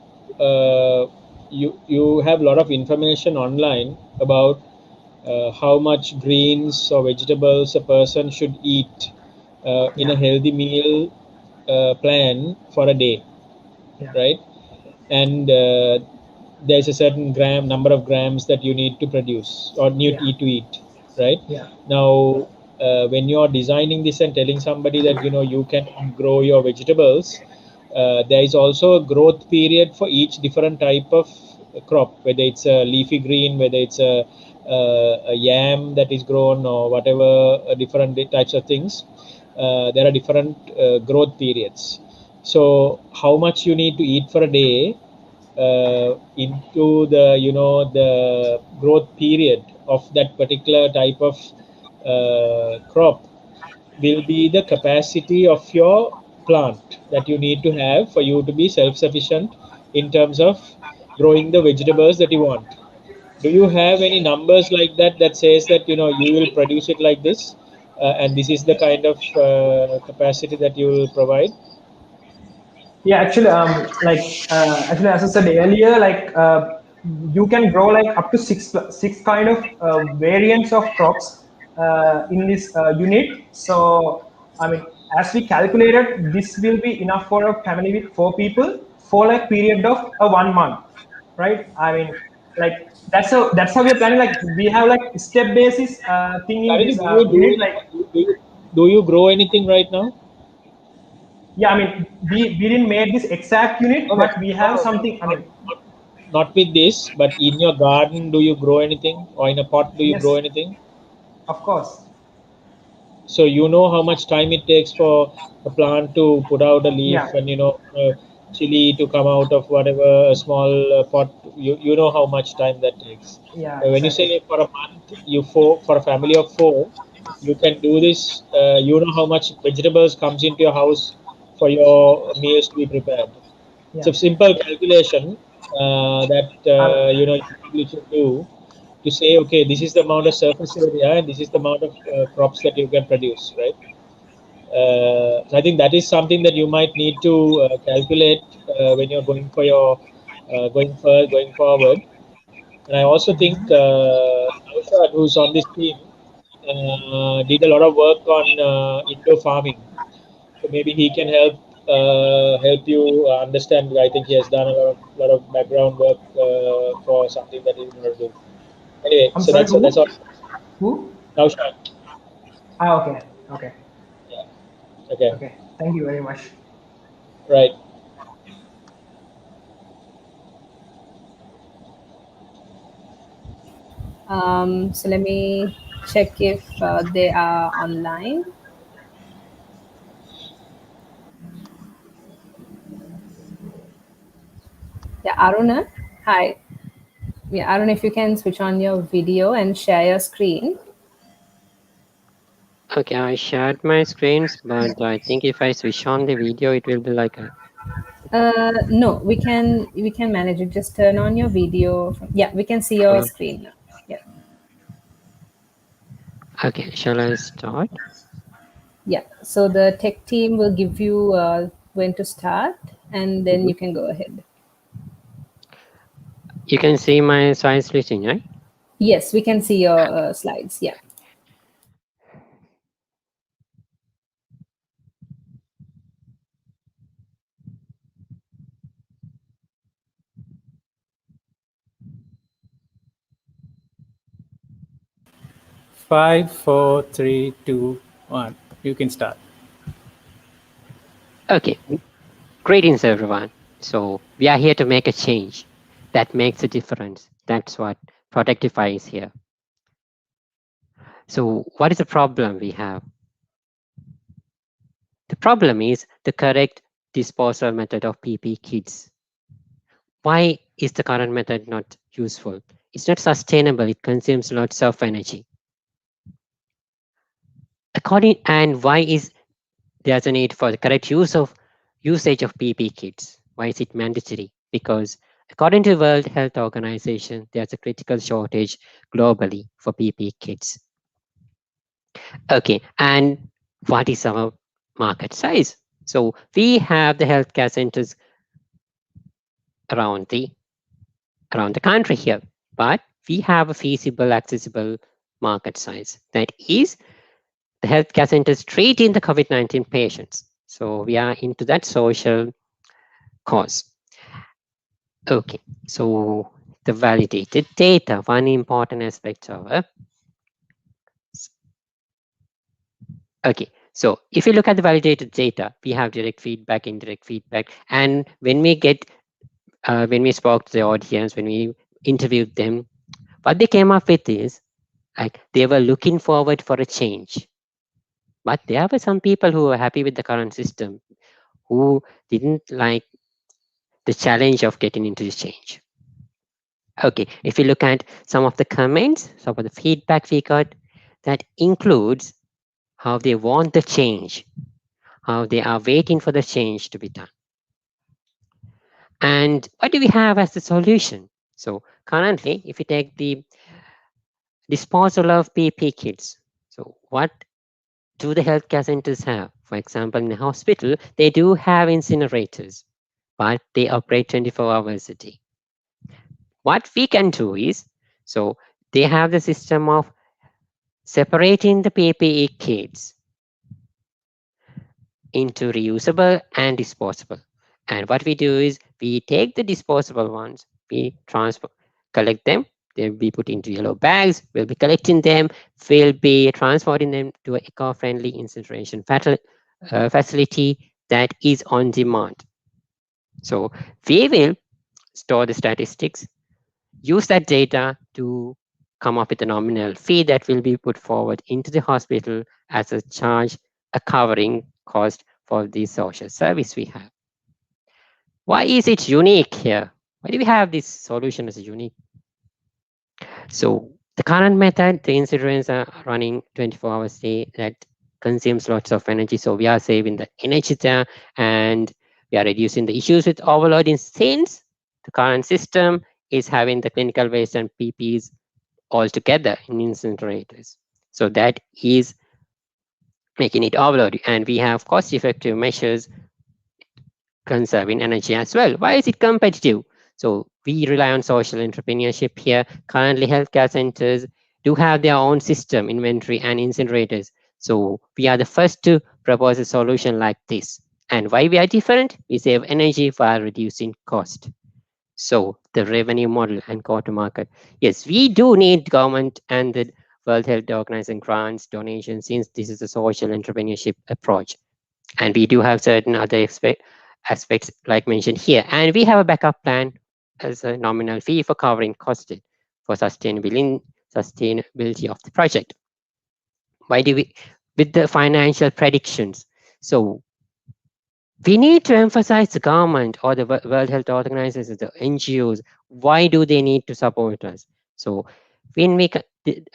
you have a lot of information online about how much greens or vegetables a person should eat in a yeah, healthy meal plan for a day, yeah, right? And there's a certain number of grams that you need to produce or yeah, need to eat, right? yeah, Now, when you're designing this and telling somebody that you can grow your vegetables, there is also a growth period for each different type of crop, whether it's a leafy green, whether it's a yam that is grown or whatever different types of things. There are different growth periods. So how much you need to eat for a day into the growth period of that particular type of crop will be the capacity of your plant that you need to have for you to be self-sufficient in terms of growing the vegetables that you want. Do you have any numbers like that that says that you will produce it like this, and this is the kind of capacity that you will provide? yeah. Actually, actually, as I said earlier, like you can grow like up to six kind of variants of crops in this unit. So I mean, as we calculated, this will be enough for a family with 4 people for like period of a 1 month, right? I mean, like that's how we're planning. Like we have like step basis thing in Tarun, this unit. Like do you grow anything right now? yeah, I mean, we didn't make this exact unit, Okay. but we No, have no, something. I not, mean, not, not with this, but in your garden, do you grow anything? Or in a pot, do you grow yes, anything? of course. So you know how much time it takes for a plant to put out a Yeah, leaf and chili to come out of whatever a small pot. You know how much time that takes. yeah, When you exactly. say for a month, for a family of four, you can do this. You know how much vegetables comes into your house for your meals to be prepared. It's Yeah, a simple calculation that I, you probably should do to say, okay, this is the amount of surface area and this is the amount of crops that you can produce, right? So I think that is something that you might need to calculate when you're going for your going forward. And I also think Naushad, who's on this team, did a lot of work on indoor farming. So maybe he can help you understand. I think he has done a lot of background work for something that he's going to do. Anyway, I'm so sorry, that's who? all. Who? Naushad. Okay, okay, Yeah. Okay. okay. Thank you very much. Right. So let me check if they are online. Yeah, Aruna. Hi. Yeah, Aruna, if you can switch on your video and share your screen. Okay, I shared my screens, but I think if I switch on the video, it will be like a. No, we can manage it. Just turn on your video. Yeah, we can see your Uh, screen now. Yeah. okay, shall I start? Yeah. So the tech team will give you when to start, and then Mhm. you can go ahead. You can see my slides splitting, right? Yes, we can see your slides. Yeah. 5, 4, 3, 2, 1. You can start. Okay. Greetings, everyone. So we are here to make a change that makes a difference. That's what Protectify is here. So what is the problem we have? The problem is the correct disposal method of PP kits. Why is the current method not useful? It's not sustainable. It consumes lots of energy. And why is there's a need for the correct usage of PP kits? Why is it mandatory? Because according to the World Health Organization, there's a critical shortage globally for PP kits. Okay, and what is our market size? So we have the healthcare centers around the country here, but we have a feasible, accessible market size. That is the healthcare centers treating the COVID-19 patients. So we are into that social cause. Okay, so the validated data, one important aspect of it. Okay, so if you look at the validated data, we have direct feedback, indirect feedback, and when we spoke to the audience, when we interviewed them, what they came up with is like they were looking forward for a change. But there were some people who were happy with the current system, who didn't like the challenge of getting into this change. Okay, if you look at some of the comments, some of the feedback we got, that includes how they want the change, how they are waiting for the change to be done. And what do we have as the solution? So currently, if you take the disposal of PP kits, so what do the healthcare centers have? For example, in a hospital, they do have incinerators, but they operate 24 hours a day. What we can do is, so they have the system of separating the PPE kits into reusable and disposable. And what we do is we take the disposable ones, we collect them, they'll be put into yellow bags, we'll be collecting them, we'll be transporting them to an eco-friendly incineration facility that is on demand. So we will store the statistics, use that data to come up with a nominal fee that will be put forward into the hospital as a charge, a covering cost for the social service we have. Why is it unique here? Why do we have this solution as a unique? So the current method, the incidents are running 24 hours a day, that consumes lots of energy. So we are saving the energy there, and we are reducing the issues with overloading, since the current system is having the clinical waste and PPs all together in incinerators. So that is making it overload, and we have cost-effective measures conserving energy as well. Why is it competitive? So we rely on social entrepreneurship here. Currently, healthcare centers do have their own system, inventory and incinerators. So we are the first to propose a solution like this. And why we are different? We save energy while reducing cost. So the revenue model and go-to-market. Yes, we do need government and the World Health Organization grants, donations, since this is a social entrepreneurship approach. And we do have certain other aspects like mentioned here. And we have a backup plan as a nominal fee for covering costs for sustainability of the project. Why do we, with the financial predictions? So we need to emphasize the government or the World Health Organization, the NGOs. Why do they need to support us? So when we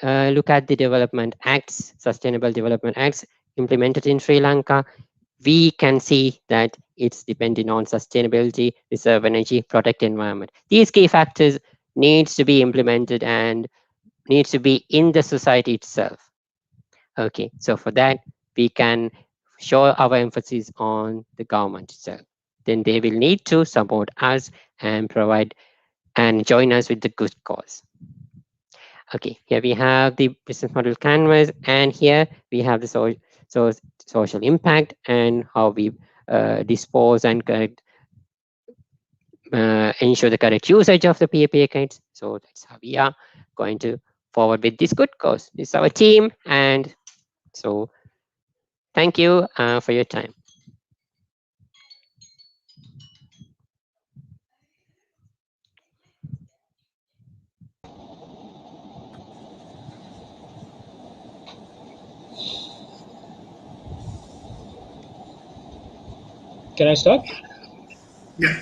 look at the development acts, sustainable development acts implemented in Sri Lanka, we can see that it's depending on sustainability, reserve energy, protect environment. These key factors needs to be implemented and needs to be in the society itself. Okay, so for that, we can show our emphasis on the government itself. Then they will need to support us and provide and join us with the good cause. Okay, here we have the business model canvas, and here we have the so social impact and how we dispose and correct, ensure the correct usage of the PPA kits. So that's how we are going to forward with this good cause. This is our team, and so thank you for your time. Can I start? Yeah.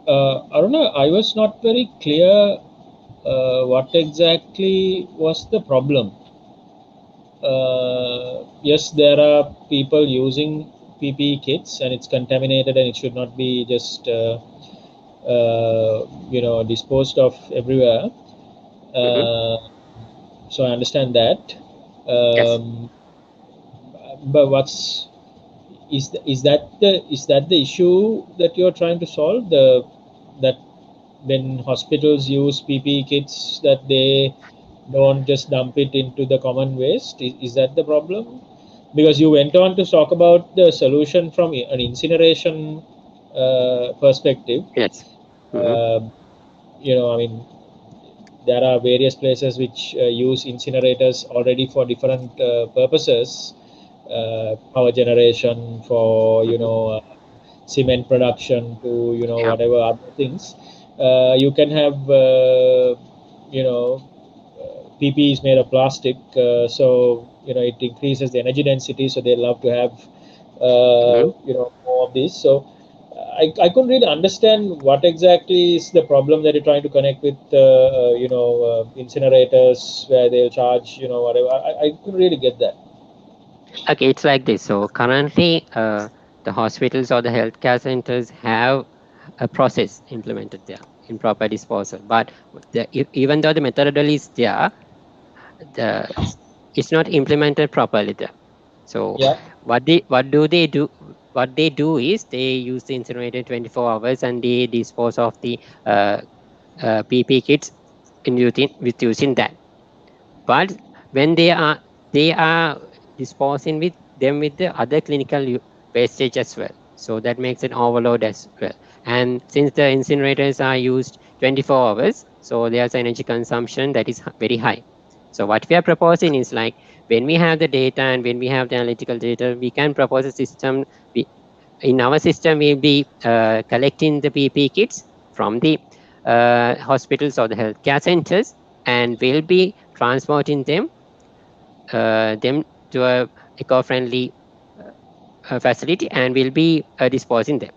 Aruna, I was not very clear what exactly was the problem. Yes, there are people using PPE kits and it's contaminated and it should not be just disposed of everywhere. Mhm. So I understand that. Yes. But is that the issue that you're trying to solve? That when hospitals use PPE kits, that they don't just dump it into the common waste. Is that the problem? Because you went on to talk about the solution from an incineration perspective. Yes. Mhm. Uh, I mean, there are various places which use incinerators already for different purposes, power generation, for Mhm. cement production, to Yeah. whatever other things. You can have you know PP is made of plastic, so it increases the energy density. So they love to have Mhm. more of this. So I couldn't really understand what exactly is the problem that you're trying to connect with incinerators where they'll charge whatever. I couldn't really get that. Okay, it's like this. So currently, the hospitals or the healthcare centers have a process implemented there in proper disposal. But even though the methodology is there, the it's not implemented properly there. So Yeah. what they do is they use the incinerator 24 hours and they dispose of the PP kits with using that. But when they are disposing with them with the other clinical wastage as well, so that makes an overload as well. And since the incinerators are used 24 hours, so there's energy consumption that is very high. So what we are proposing is like, when we have the data and when we have the analytical data, we can propose a system. In our system, we'll be collecting the PP kits from the hospitals or the healthcare centers, and we'll be transporting them to a eco-friendly facility, and we'll be disposing them.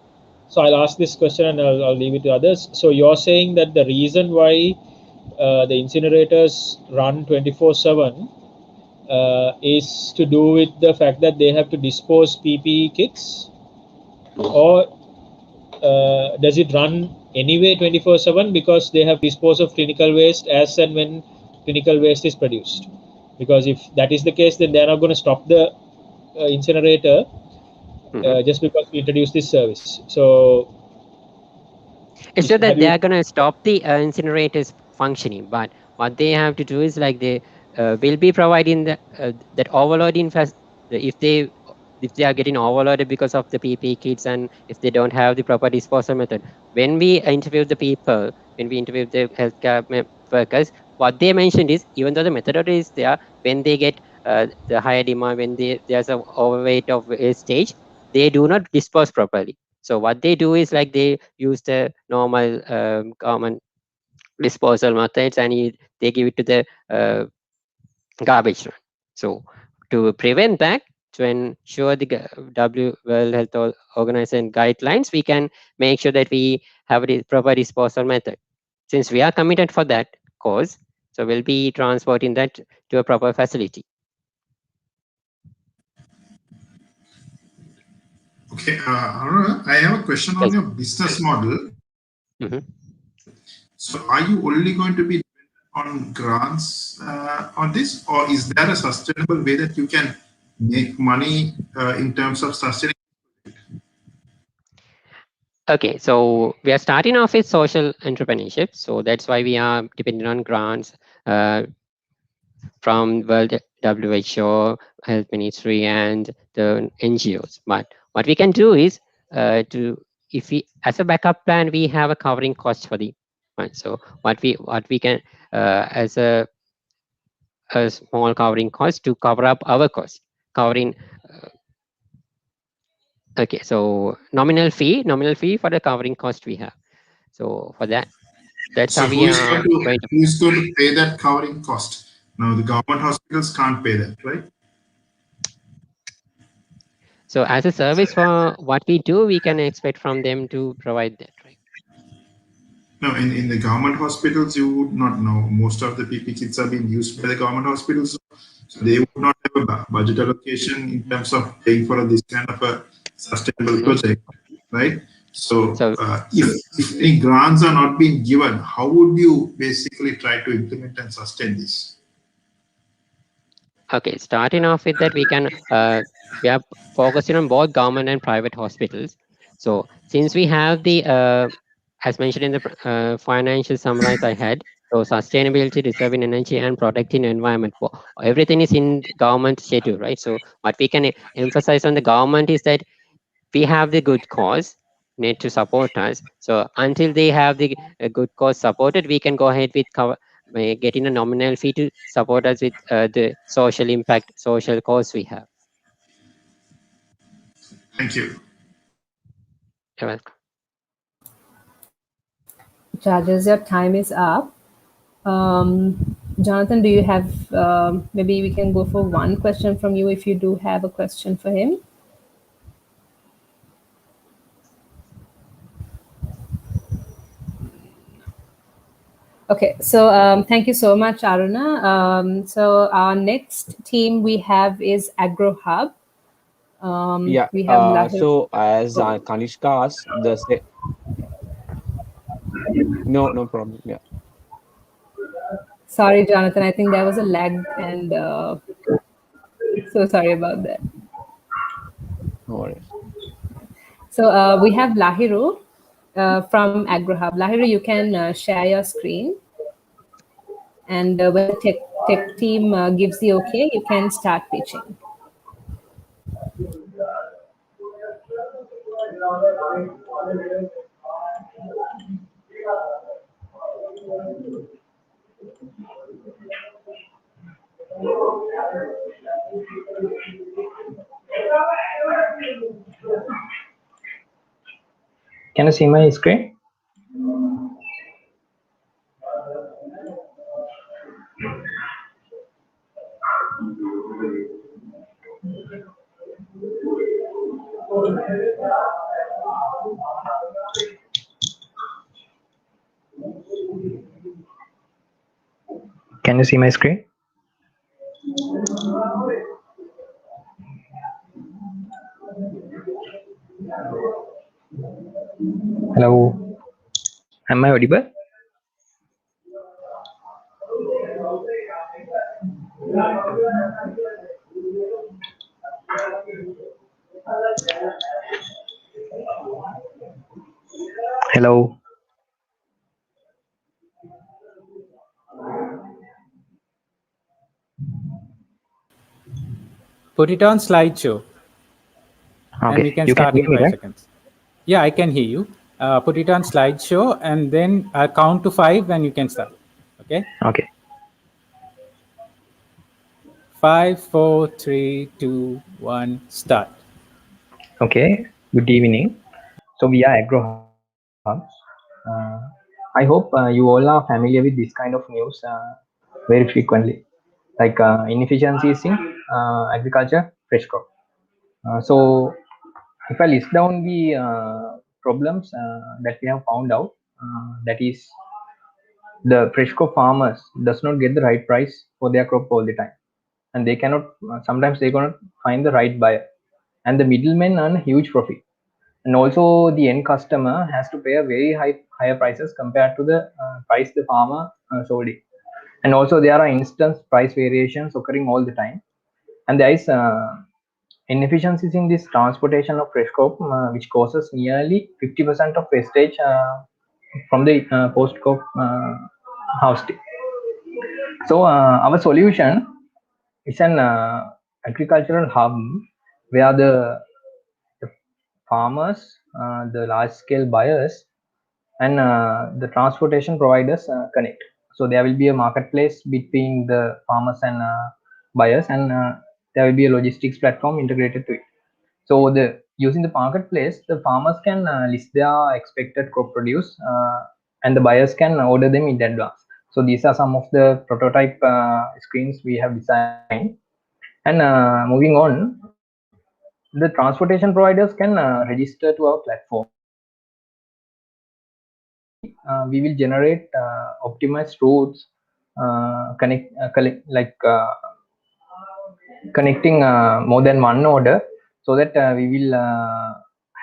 So I'll ask this question and I'll leave it to others. So you're saying that the reason why the incinerators run 24/7 is to do with the fact that they have to dispose PPE kits, or does it run anyway 24/7 because they have dispose of clinical waste as and when clinical waste is produced? Because if that is the case, then they are not going to stop the incinerator Mhm. just because we introduce this service. So It's not have that they you? are going to stop the incinerators functioning, but what they have to do is like they will be providing that overloading if they are getting overloaded because of the PP kits, and if they don't have the proper disposal method. When we interview the people, when we interview the healthcare workers, what they mentioned is, even though the methodology is there, when they get the higher demand, when there's a overweight of wastage, they do not dispose properly. So what they do is like they use the normal common disposal methods, and they give it to the garbage run. So to prevent that, to ensure the World Health Organization guidelines, we can make sure that we have a proper disposal method. Since we are committed for that cause, so we'll be transporting that to a proper facility. Okay, Aruna, I have a question on Yes. your business model. Mhm. So, are you only going to be dependent on grants on this, or is there a sustainable way that you can make money in terms of sustaining? Okay, so we are starting off with social entrepreneurship. So that's why we are depending on grants from World WHO, Health Ministry, and the NGOs. But what we can do is if we, as a backup plan, we have a covering cost for the fund. So what we can as a small covering cost to cover up our cost, covering. Okay, so nominal fee for the covering cost we have. So for that, that's So how we are going to. who is going to pay that covering cost? Now the government hospitals can't pay that, right? So as a service for what we do, we can expect from them to provide that, right? No, in the government hospitals, you would not know. Most of the PP kits are being used by the government hospitals, so they would not have a budget allocation in terms of paying for this kind of a sustainable project, right? So, So if any grants are not being given, how would you basically try to implement and sustain this? okay, starting off with that, we are focusing on both government and private hospitals. So since we have the as mentioned in the financial summarize I had, so sustainability, reserving energy, and protecting environment. Everything is in government schedule, right? So what we can emphasize on the government is that we have the good cause need to support us. So until they have the good cause supported, we can go ahead with getting a nominal fee to support us with the social impact, social cause we have. Thank you. You're welcome. Judges, your time is up. Jonathan, do you have, maybe we can go for one question from you if you do have a question for him. Okay, so thank you so much, Aruna. So our next team we have is Agro Hub. Yeah. We have Lahir. So as Kanishka asked, no problem. Yeah, Sorry, Jonathan, I think there was a lag and so sorry about that. no worries. So we have Lahiru from AgroHub. Lahiru, you can share your screen. And when the tech team gives the okay, you can start pitching. Can you see my screen? Can you see my screen? Hello, am I audible? Hello. Put it on slideshow, and we Okay, can you can start hear in me, 5 right? seconds. Yeah, I can hear you. Put it on slideshow, and then I'll count to 5, and you can start. Okay? Okay. 5, 4, 3, 2, 1, start. Okay. Good evening. So we are Agro Hub. Uh, I hope you all are familiar with this kind of news very frequently, like inefficiencies in agriculture, fresh crop. So if I list down the problems that we have found out, that is the fresh crop farmers does not get the right price for their crop all the time, and they cannot sometimes they cannot find the right buyer, and the middlemen earn huge profit, and also the end customer has to pay a very higher prices compared to the price the farmer sold it. And also there are instant price variations occurring all the time, and there is inefficiencies in this transportation of fresh crop, which causes nearly 50% of wastage from the post crop harvesting. So our solution is an agricultural hub where the farmers, the large scale buyers, and the transportation providers connect. So there will be a marketplace between the farmers and buyers, and there will be a logistics platform integrated to it. So the using the marketplace, the farmers can list their expected crop produce, and the buyers can order them in advance. So these are some of the prototype screens we have designed. And moving on, the transportation providers can register to our platform. Automatically, we will generate optimized routes, connecting more than one order, so that we will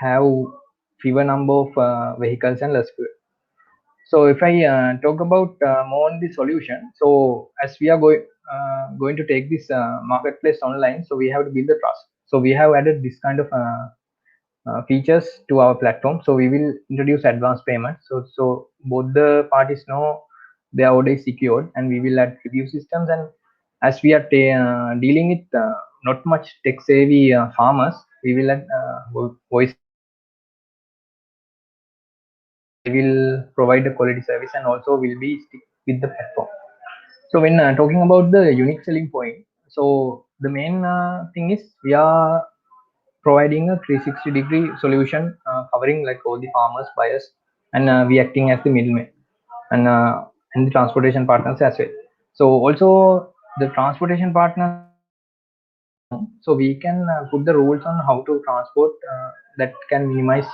have fewer number of vehicles and less fuel. So if I talk about more on the solution, so as we are going to take this marketplace online, so we have to build the trust. So we have added this kind of features to our platform. So we will introduce advance payment. So both the parties know their order is secured, and we will add review systems. And as we are dealing with not much tech savvy farmers, we will add voice assistance, so they will provide the quality service and also will be stick with the platform. So when talking about the unique selling point, so the main thing is we are providing a 360-degree solution covering like all the farmers, buyers, and we acting as the middleman, and the transportation partners as well. So also the transportation partners can use our platform, so we can put the rules on how to transport that can minimize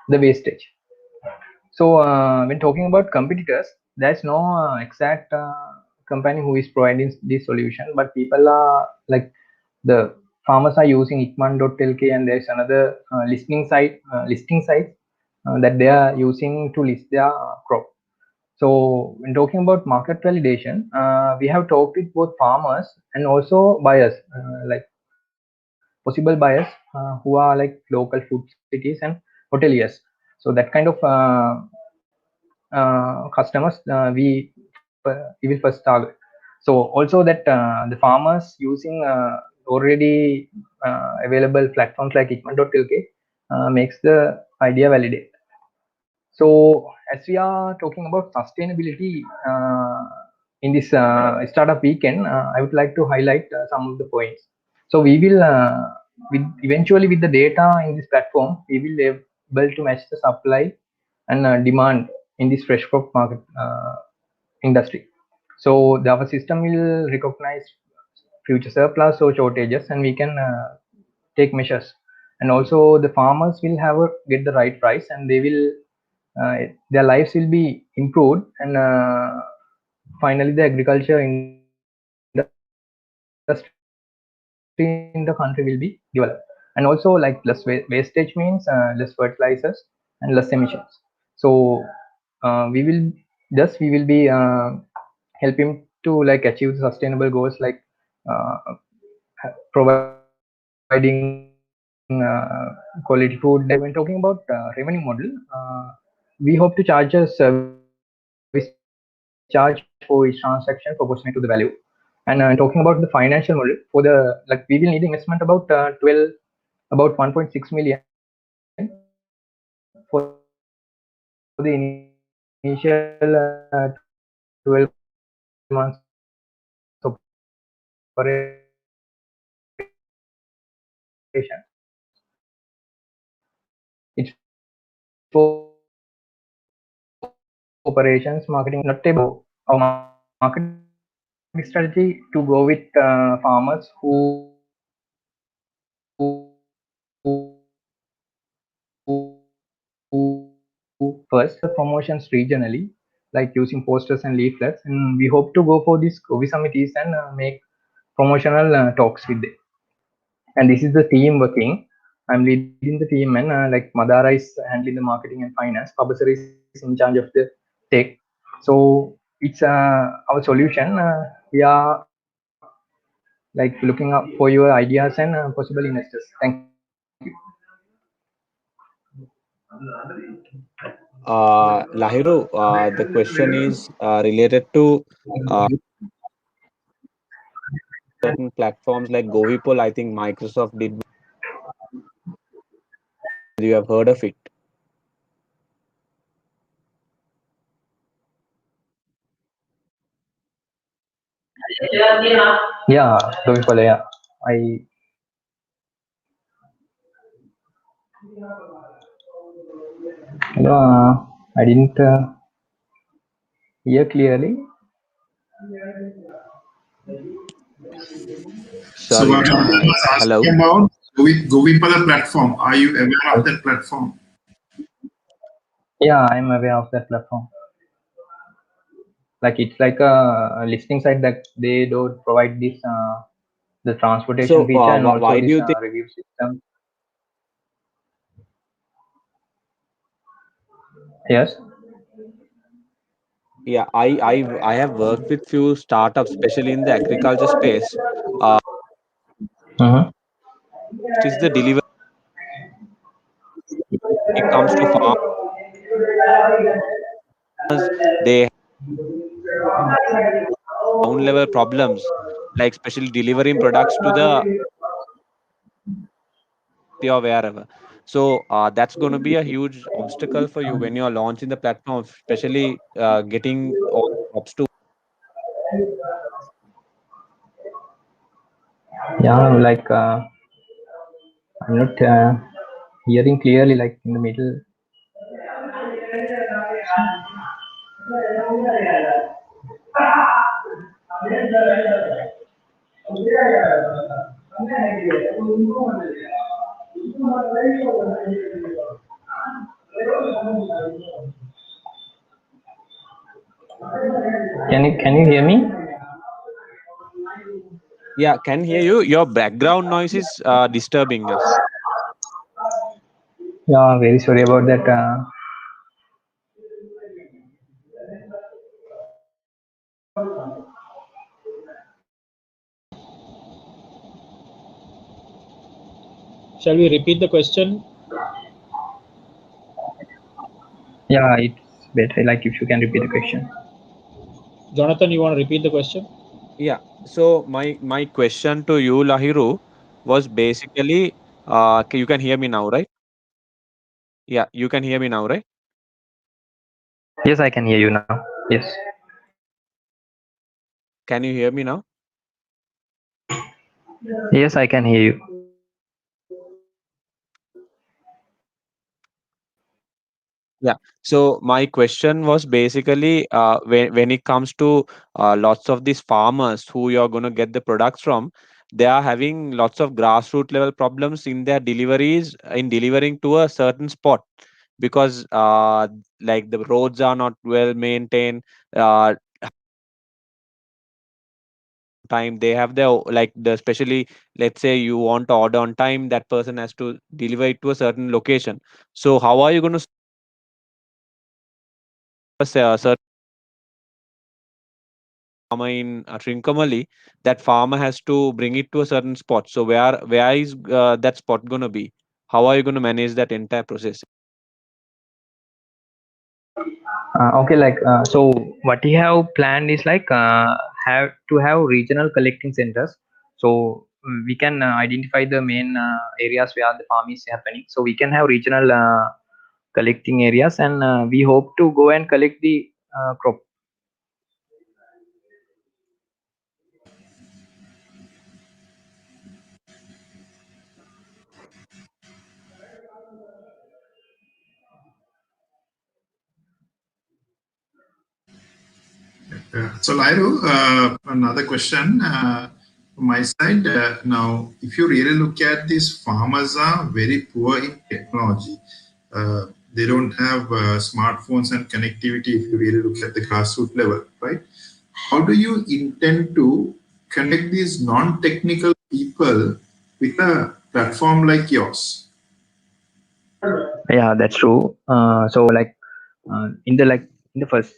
the wastage. So when talking about competitors, there's no exact company who is providing this solution, but people are like the farmers are using Ikman.lk, and there's another listing site that they are using to list their crop. So when talking about market validation, we have talked with both farmers and also buyers, like possible buyers who are like local food cities and hoteliers. So that kind of customers we will first target. So also that the farmers using already available platforms like Ikman.lk makes the idea validate. So as we are talking about sustainability in this startup weekend, I would like to highlight some of the points. So we will with eventually with the data in this platform, we will able to match the supply and demand in this fresh crop market industry. So our system will recognize future surplus or shortages, and we can take measures. And also the farmers will get the right price, and they will their lives will be improved, and finally the agriculture industry in the country will be developed. And also like less wastage means less fertilizers and less emissions. So we will we will be helping to like achieve the sustainable goals, like uh, providing quality food. When talking about revenue model, we hope to charge a service charge for each transaction proportionate to the value. And talking about the financial model, for the like we will need an investment about 1.6 million for the initial 12 months of operation. So it's for operations, marketing, not about our marketing strategy to go with farmers who first promotions regionally, like using posters and leaflets, and we hope to go for these Kobe summities and make promotional talks with them. And this is the team working. I'm leading the team, and like Madara is handling the marketing and finance. Pabasar is in charge of the tech. So it's our solution. We are like like looking up for your ideas and possible investors. Thank you. Lahiru, the question is related to uh, certain platforms like Govipol. I think Microsoft did. You have heard of it. Yeah, going for yeah. I I didn't hear clearly. So Sorry. what Jonathan was Hello. asking about Govipada platform. Are you aware of that platform? Yeah, I'm aware of that platform. Like it's like a listing site that they don't provide this the transportation So, feature and also why do this you think? review system. Yes. Yeah, I have worked with few startups, especially in the agriculture space. Mm-hmm. It is the delivery comes to farmers. They have ground level problems, like especially delivering products to the or wherever. So that's going to be a huge obstacle for you when you're launching the platform, especially getting all crops to. Yeah, like I'm not hearing clearly, like in the middle. Can you hear me? Yeah, can hear you. Your background noise is disturbing us. Yeah, very sorry about that. Shall we repeat the question? Yeah, it's better. Like if you can repeat the question. Jonathan, you want to repeat the question? Yeah. So my question to you, Lahiru, was basically, you can hear me now, right? Yeah, you can hear me now, right? Yes, I can hear you now. Yes. Can you hear me now? Yes, I can hear you. Yeah. So my question was basically, when it comes to lots of these farmers who you're going to get the products from, they are having lots of grassroots level problems in their deliveries in delivering to a certain spot because like the roads are not well maintained. Uh, Time they have their like the especially, let's say you want to order on time, that person has to deliver it to a certain location. So how are you going to say a certain farmer in Trincomalee, that farmer has to bring it to a certain spot. So where is that spot going to be? How are you going to manage that entire process? Okay, like so what we have planned is like have to have regional collecting centers, so we can identify the main areas where the farm is happening, so we can have regional collecting areas, and we hope to go and collect the crop. So Lairu, another question from my side. Now, if you really look at these farmers are very poor in technology. They don't have smartphones and connectivity if you really look at the grassroots level, right? How do you intend to connect these non-technical people with a platform like yours? Yeah, that's true. So like in the in the first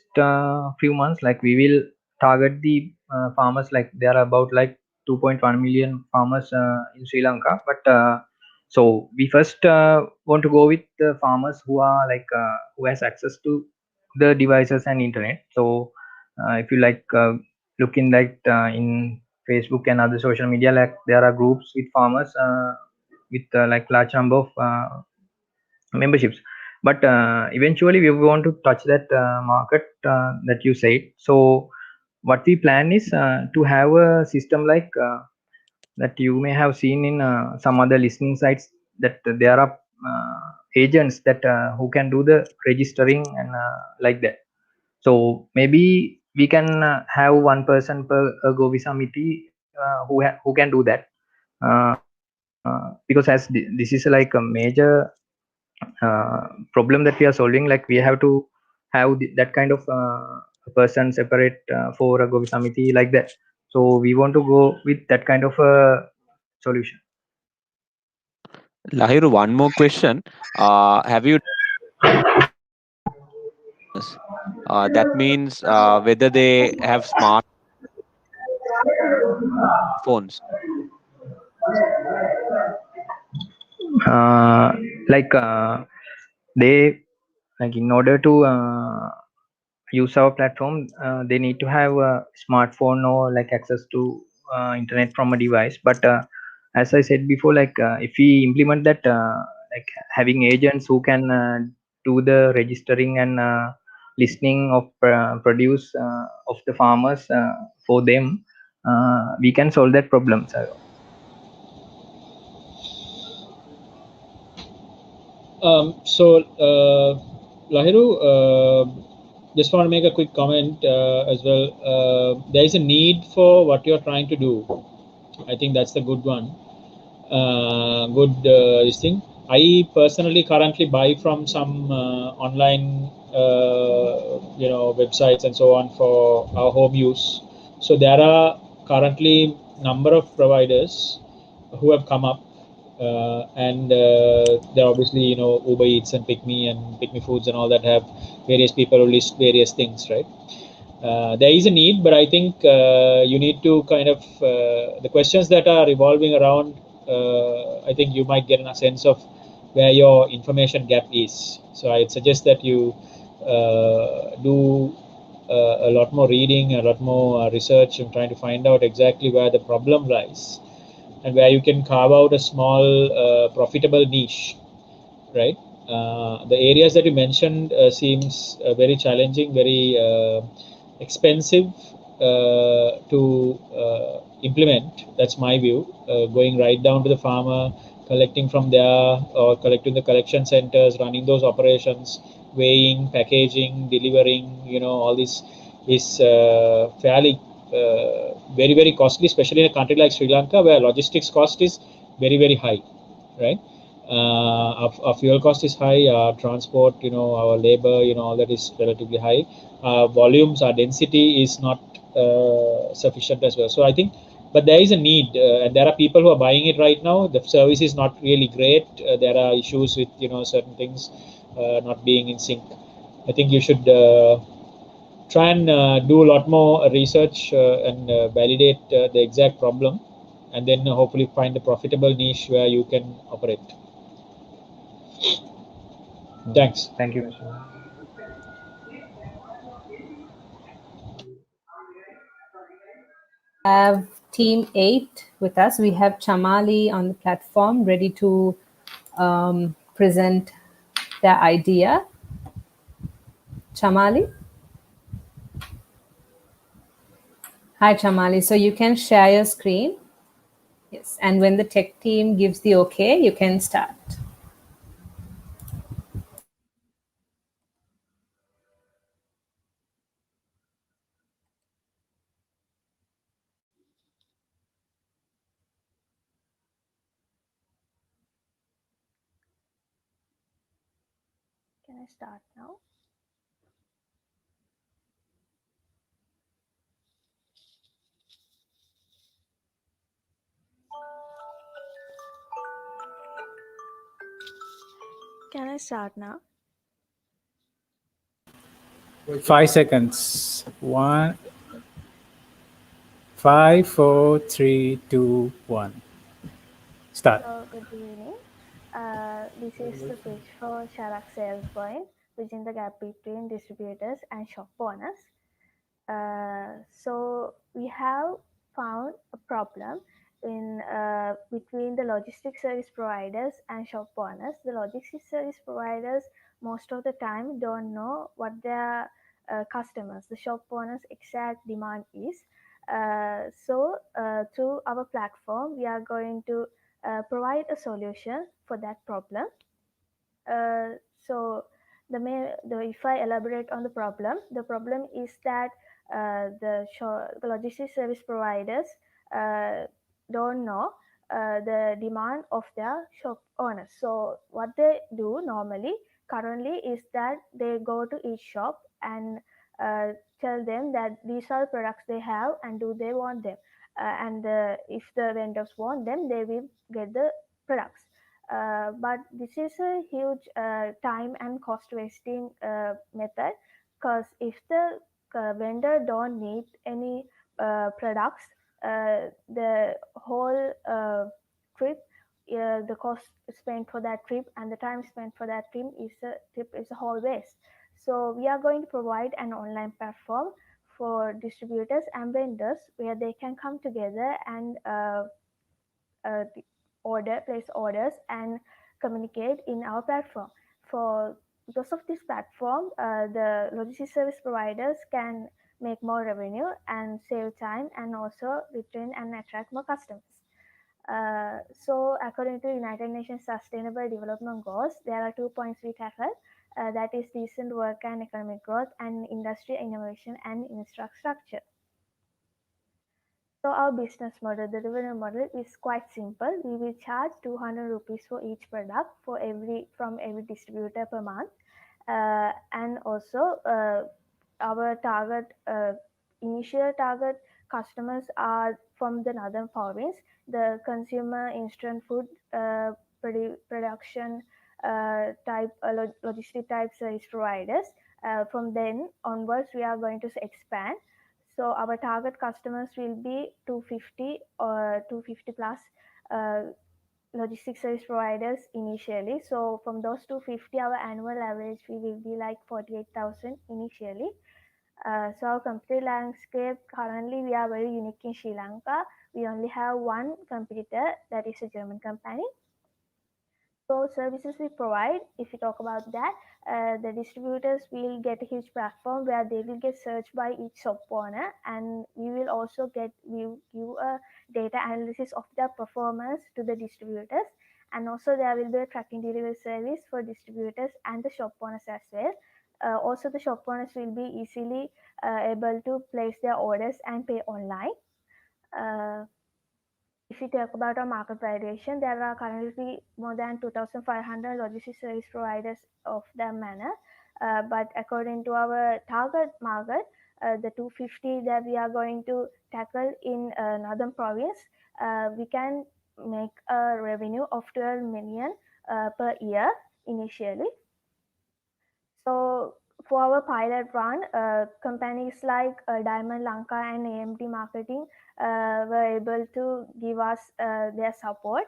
few months, like we will target the farmers, like there are about like 2.1 million farmers in Sri Lanka. But so we first want to go with the farmers who are like who has access to the devices and internet. So if you like look in like in Facebook and other social media, like there are groups with farmers with like large number of memberships. But eventually we want to touch that market that you said. So what we plan is to have a system like that you may have seen in some other listening sites, that there are agents that who can do the registering and like that. So maybe we can have one person per Go Visa Miti who can do that, because as this is like a major problem that we are solving, like we have to have that kind of person separate for a Go Visa Miti like that. So we want to go with that kind of a solution. Lahiru, one more question. Have you that means whether they have smartphones? uh, like they like in order to use our platform, they need to have a smartphone or like access to internet from a device. But as I said before, like if we implement that, like having agents who can do the registering and listening of produce of the farmers for them, we can solve that problem. So Lahiru, just want to make a quick comment as well. There is a need for what you're trying to do. I think that's the good one. Good this thing. I personally currently buy from some online websites and so on for our home use. So there are currently number of providers who have come up, and there are obviously Uber Eats and Pick Me Foods and all that have various people who list various things, right? There is a need, but I think you need to kind of the questions that are revolving around. I think you might get a sense of where your information gap is. So I'd suggest that you do a lot more reading, a lot more research, and trying to find out exactly where the problem lies, and where you can carve out a small profitable niche, right? The areas that you mentioned seems very challenging, very expensive to implement. That's my view. Going right down to the farmer, collecting from there, or collecting the collection centers, running those operations, weighing, packaging, delivering, all this is fairly very, very costly, especially in a country like Sri Lanka, where logistics cost is very, very high, right? Our fuel cost is high, our transport, our labor, all that is relatively high. Our volumes, our density is not sufficient as well. So I think, but there is a need, and there are people who are buying it right now. The service is not really great. There are issues with certain things not being in sync. I think you should try and do a lot more research and validate the exact problem, and then hopefully find a profitable niche where you can operate. Thanks. thank you, Mr. Have team 8 with us. We have Chamali on the platform ready to present their idea. Chamali? Hi, Chamali. So you can share your screen. Yes. And when the tech team gives the okay, you can start. Can I start now? Can I start now? 5 seconds. 1, 5, 4, 3, 2, 1. Start. So, good evening. This is the pitch for Sharak Sales Point, bridging the gap between distributors and shop owners. So we have found a problem in between the logistics service providers and shop owners. The logistics service providers most of the time don't know what their customers, the shop owners' exact demand is. So through our platform, we are going to provide a solution for that problem. So if I elaborate on the problem is that the logistics service providers uh, don't know the demand of their shop owners. So what they do normally currently is that they go to each shop and uh, tell them that these are the products they have and do they want them. And if the vendors want them, they will get the products. But this is a huge time and cost wasting method, because if the vendor don't need any products, the whole trip, the cost spent for that trip and the time spent for that trip is a whole waste. So we are going to provide an online platform for distributors and vendors where they can come together and uh, place orders and communicate in our platform. For because of this platform, the logistics service providers can make more revenue and save time and also retain and attract more customers. So according to United Nations Sustainable Development Goals, there are 2 points we tackle. That is decent work and economic growth and industry innovation and infrastructure. So our business model, the revenue model is quite simple. We will charge 200 rupees for each product from every distributor per month. And also our initial target customers are from the northern province, the consumer instant food production type logistic type service providers. From then onwards, we are going to expand. So our target customers will be 250 or 250 plus uh, logistics service providers initially. So from those 250, our annual average fee will be like 48,000 initially. So our competitive landscape currently we are very unique in Sri Lanka. We only have one competitor, that is a German company. So services we provide, if we talk about that, the distributors will get a huge platform where they will get searched by each shop owner, and we give a data analysis of their performance to the distributors, and also there will be a tracking delivery service for distributors and the shop owners as well. Also, the shop owners will be easily able to place their orders and pay online. Uh, if we talk about our market valuation, there are currently more than 2,500 logistics service providers of the manner. But according to our target market, the 250 that we are going to tackle in northern province, we can make a revenue of 12 million per year initially. So for our pilot run, companies like Diamond, Lanka, and AMD Marketing were able to give us their support.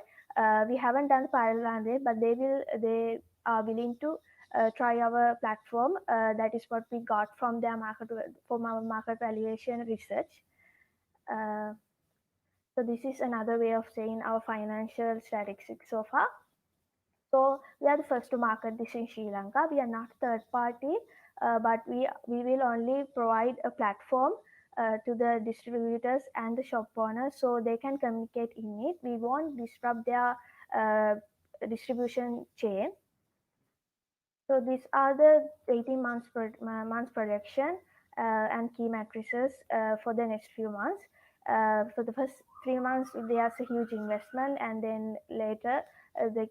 We haven't done the pilot run yet, but they are willing to try our platform. That is what we got from our market valuation research. Uh, so this is another way of saying our financial statistics so far. So we are the first to market this in Sri Lanka. We are not third party, but we will only provide a platform to the distributors and the shop owners so they can communicate in it. We won't disrupt their uh, distribution chain. So these are the 18 months projection and key matrices for the next few months. For the first 3 months, there's a huge investment, and then later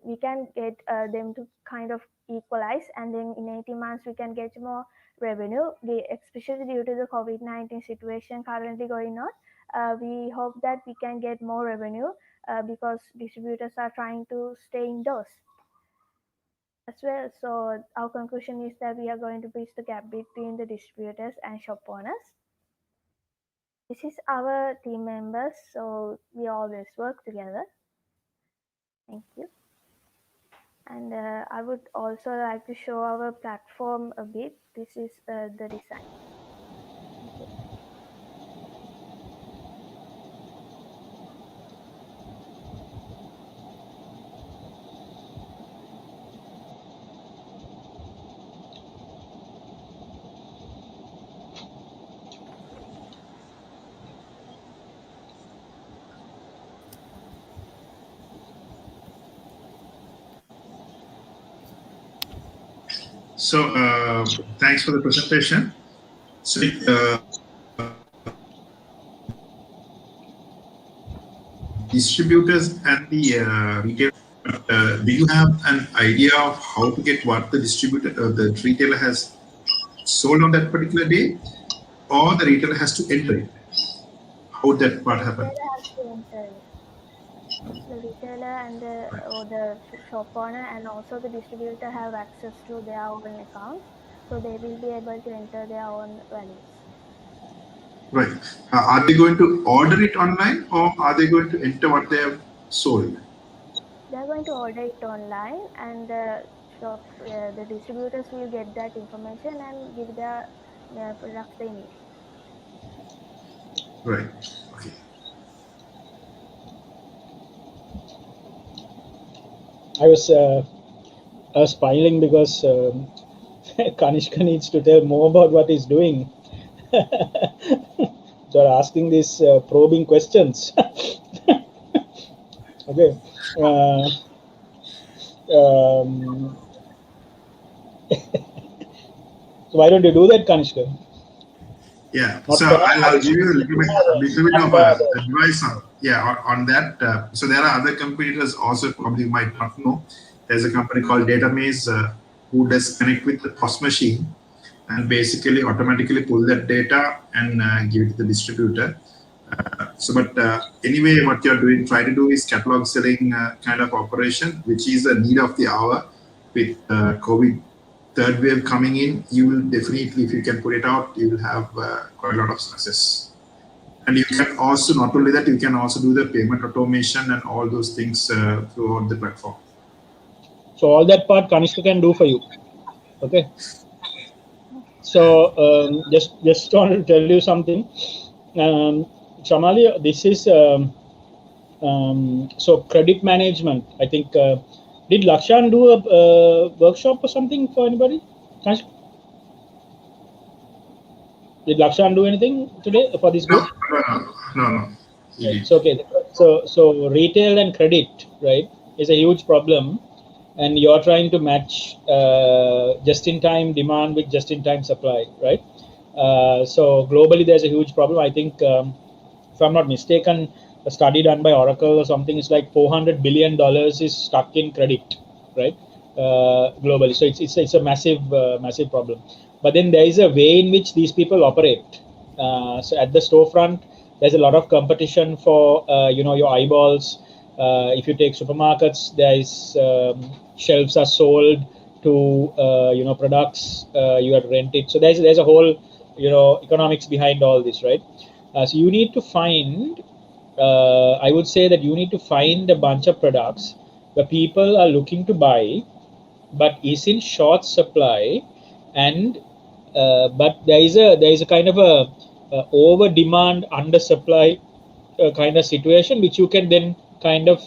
we can get them to kind of equalize, and then in 18 months we can get more revenue. Especially due to the COVID-19 situation currently going on, we hope that we can get more revenue because distributors are trying to stay indoors as well. So our conclusion is that we are going to bridge the gap between the distributors and shop owners. This is our team members, so we always work together. Thank you. And I would also like to show our platform a bit. This is the design. Thank you. So thanks for the presentation. So distributors and the retail. Do you have an idea of how to get what the distributor or the retailer has sold on that particular day, or the retailer has to enter it? How would that part happen? The retailer and the shop owner and also the distributor have access to their own accounts, so they will be able to enter their own values. Right. Are they going to order it online, or are they going to enter what they have sold? They are going to order it online, and the shops, the distributors will get that information and give their products they need. Right. Okay. I was smiling because Kanishka needs to tell more about what he's doing. They're asking these probing questions. Okay. So why don't you do that, Kanishka? Yeah. Not so I'll give you a little bit of advice on that. So there are other competitors also probably you might not know. There's a company called Datamaze who does connect with the POS machine and basically automatically pull that data and give it to the distributor. But anyway, what you're doing, try to do is catalog selling kind of operation, which is a need of the hour with COVID third wave coming in. You will definitely, if you can put it out, you will have quite a lot of success. And you can also, not only that, you can also do the payment automation and all those things throughout the platform. So all that part Kanishka can do for you. Okay. So just want to tell you something. Shamali, this is so credit management. I think did Lakshan do a workshop or something for anybody? Kanishka? Did Lakshan do anything today for this group? No. It's okay. So retail and credit, right, is a huge problem, and you're trying to match just-in-time demand with just-in-time supply, right? So globally, there's a huge problem. I think, if I'm not mistaken, a study done by Oracle or something is like $400 billion is stuck in credit, right? Globally, so it's a massive problem. But then there is a way in which these people operate. So at the storefront, there's a lot of competition for your eyeballs. If you take supermarkets, there is shelves are sold to products. You have to rent it. So there's a whole economics behind all this, right? So you need to find. I would say that you need to find a bunch of products where people are looking to buy, but is in short supply, and but there is a kind of a over demand, under supply kind of situation, which you can then kind of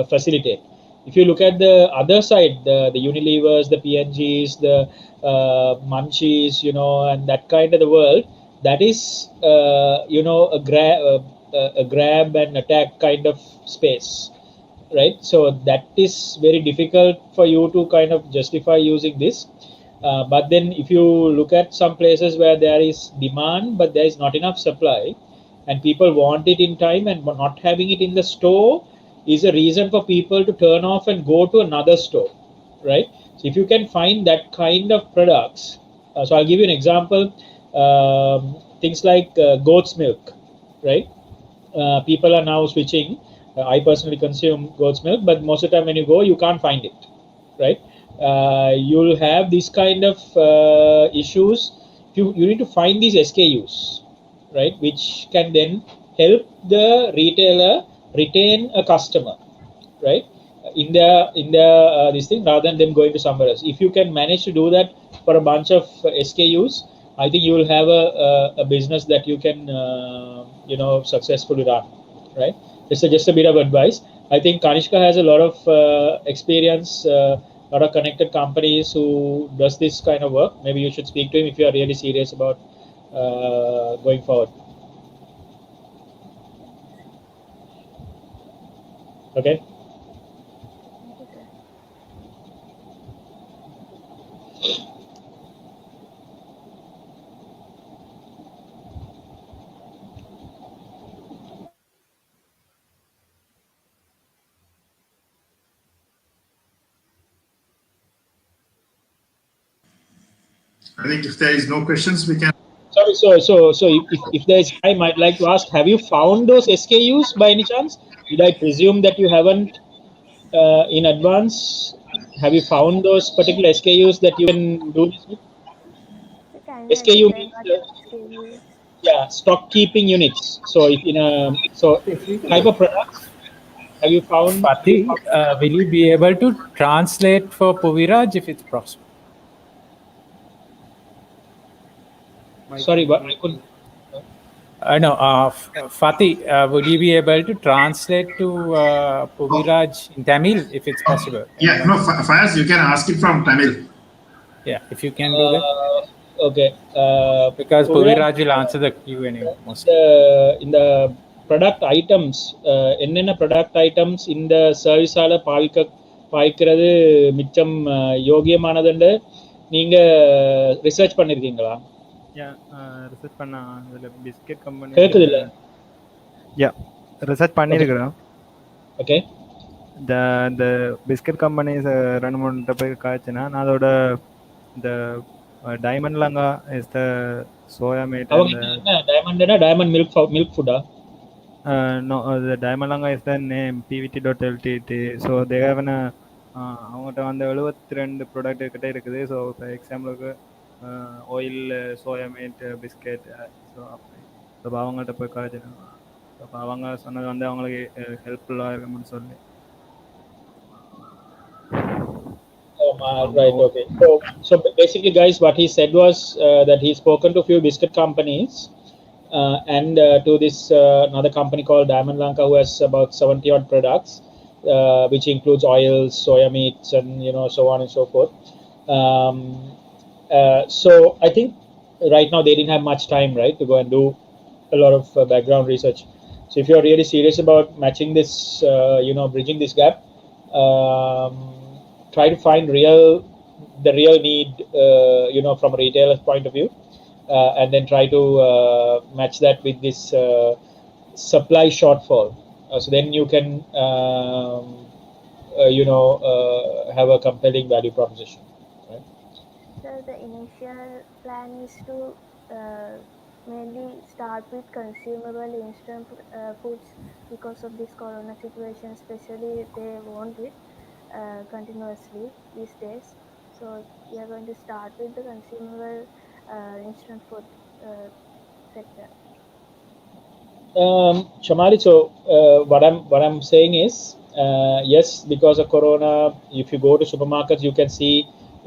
facilitate. If you look at the other side, the Unilevers, the PNGs, the Munchies, and that kind of the world, that is a grab and attack kind of space, right? So that is very difficult for you to kind of justify using this. But then if you look at some places where there is demand but there is not enough supply, and people want it in time, and not having it in the store is a reason for people to turn off and go to another store, right? So if you can find that kind of products, so I'll give you an example. Things like goat's milk, right? People are now switching. I personally consume goat's milk, but most of the time when you go, you can't find it, right? You'll have these kind of issues. You need to find these SKUs, right? Which can then help the retailer retain a customer, right? In the this thing, rather than them going to somewhere else. If you can manage to do that for a bunch of SKUs, I think you will have a business that you can successfully run, right? This is just a bit of advice. I think Kanishka has a lot of experience, a lot of connected companies who does this kind of work. Maybe you should speak to him if you are really serious about going forward. Okay. Thank you, sir. I think if there is no questions, we can. Sorry, so if there is time, I'd like to ask: have you found those SKUs by any chance? Did I presume that you haven't in advance? Have you found those particular SKUs that you can do this with? So can you SKU explain means what SKUs? stock keeping units. So if in a If you, type of products, have you found? Fatih, will you be able to translate for Puviraj if it's possible? Sorry, but I couldn't. No, Fatih, would you be able to translate to Puviraj in Tamil if it's possible? Yeah, no, Fayaz, you can ask it from Tamil. Yeah, if you can do that. Okay. Because Puviraj, Puviraj will answer the Q&A mostly. in the product items, என்னென்ன product items இந்த சர்வீஸால பாய்க்கிறது மிச்சம் யோகியமானதுன்னு நீங்க research பண்ணிருக்கீங்களா? Research பண்ண அதுல biscuit company கேக்குது இல்ல? Research பண்ணிருக்கிறோம். ஓகே. இந்த பிஸ்கட் கம்பெனிஸ் 2-3 பேர் காய்ச்சினா நான் அதோட இந்த diamond Lanka is the soya made diamond milk ஃபுட்டா? No, the diamond langa is the name pvt.ltt. So they have அவங்ககிட்ட வந்து 72 ப்ராடக்ட் கிட்ட இருக்குது. ஸோ இப்போ எக்ஸாம்பிளுக்கு oil, soya meet, biscuit, so அப்போ அவங்கள்ட்ட போய் காய்ச்சினாங்க. அப்போ அவங்க சொன்னது வந்து அவங்களுக்கு ஹெல்ப்ஃபுல்லாக இருக்கும்னு சொல்லி. Right. Okay. So basically, guys, what he said was that he's spoken to a few biscuit companies and to this another company called Diamond Lanka, who has about 70 odd products, which includes oils, soya meats, and so on and so forth. So I think right now they didn't have much time, right, to go and do a lot of background research. So if you're really serious about matching this, bridging this gap, try to find the real need, from a retailer's point of view, and then try to match that with this supply shortfall. So then you can, have a compelling value proposition. Right? So the initial plan is to mainly start with consumable instant foods because of this corona situation, especially they want it continuously these days. So we are going to start with the consumable instant food sector. Shamali, so what I'm saying is, yes, because of corona, if you go to supermarkets, you can see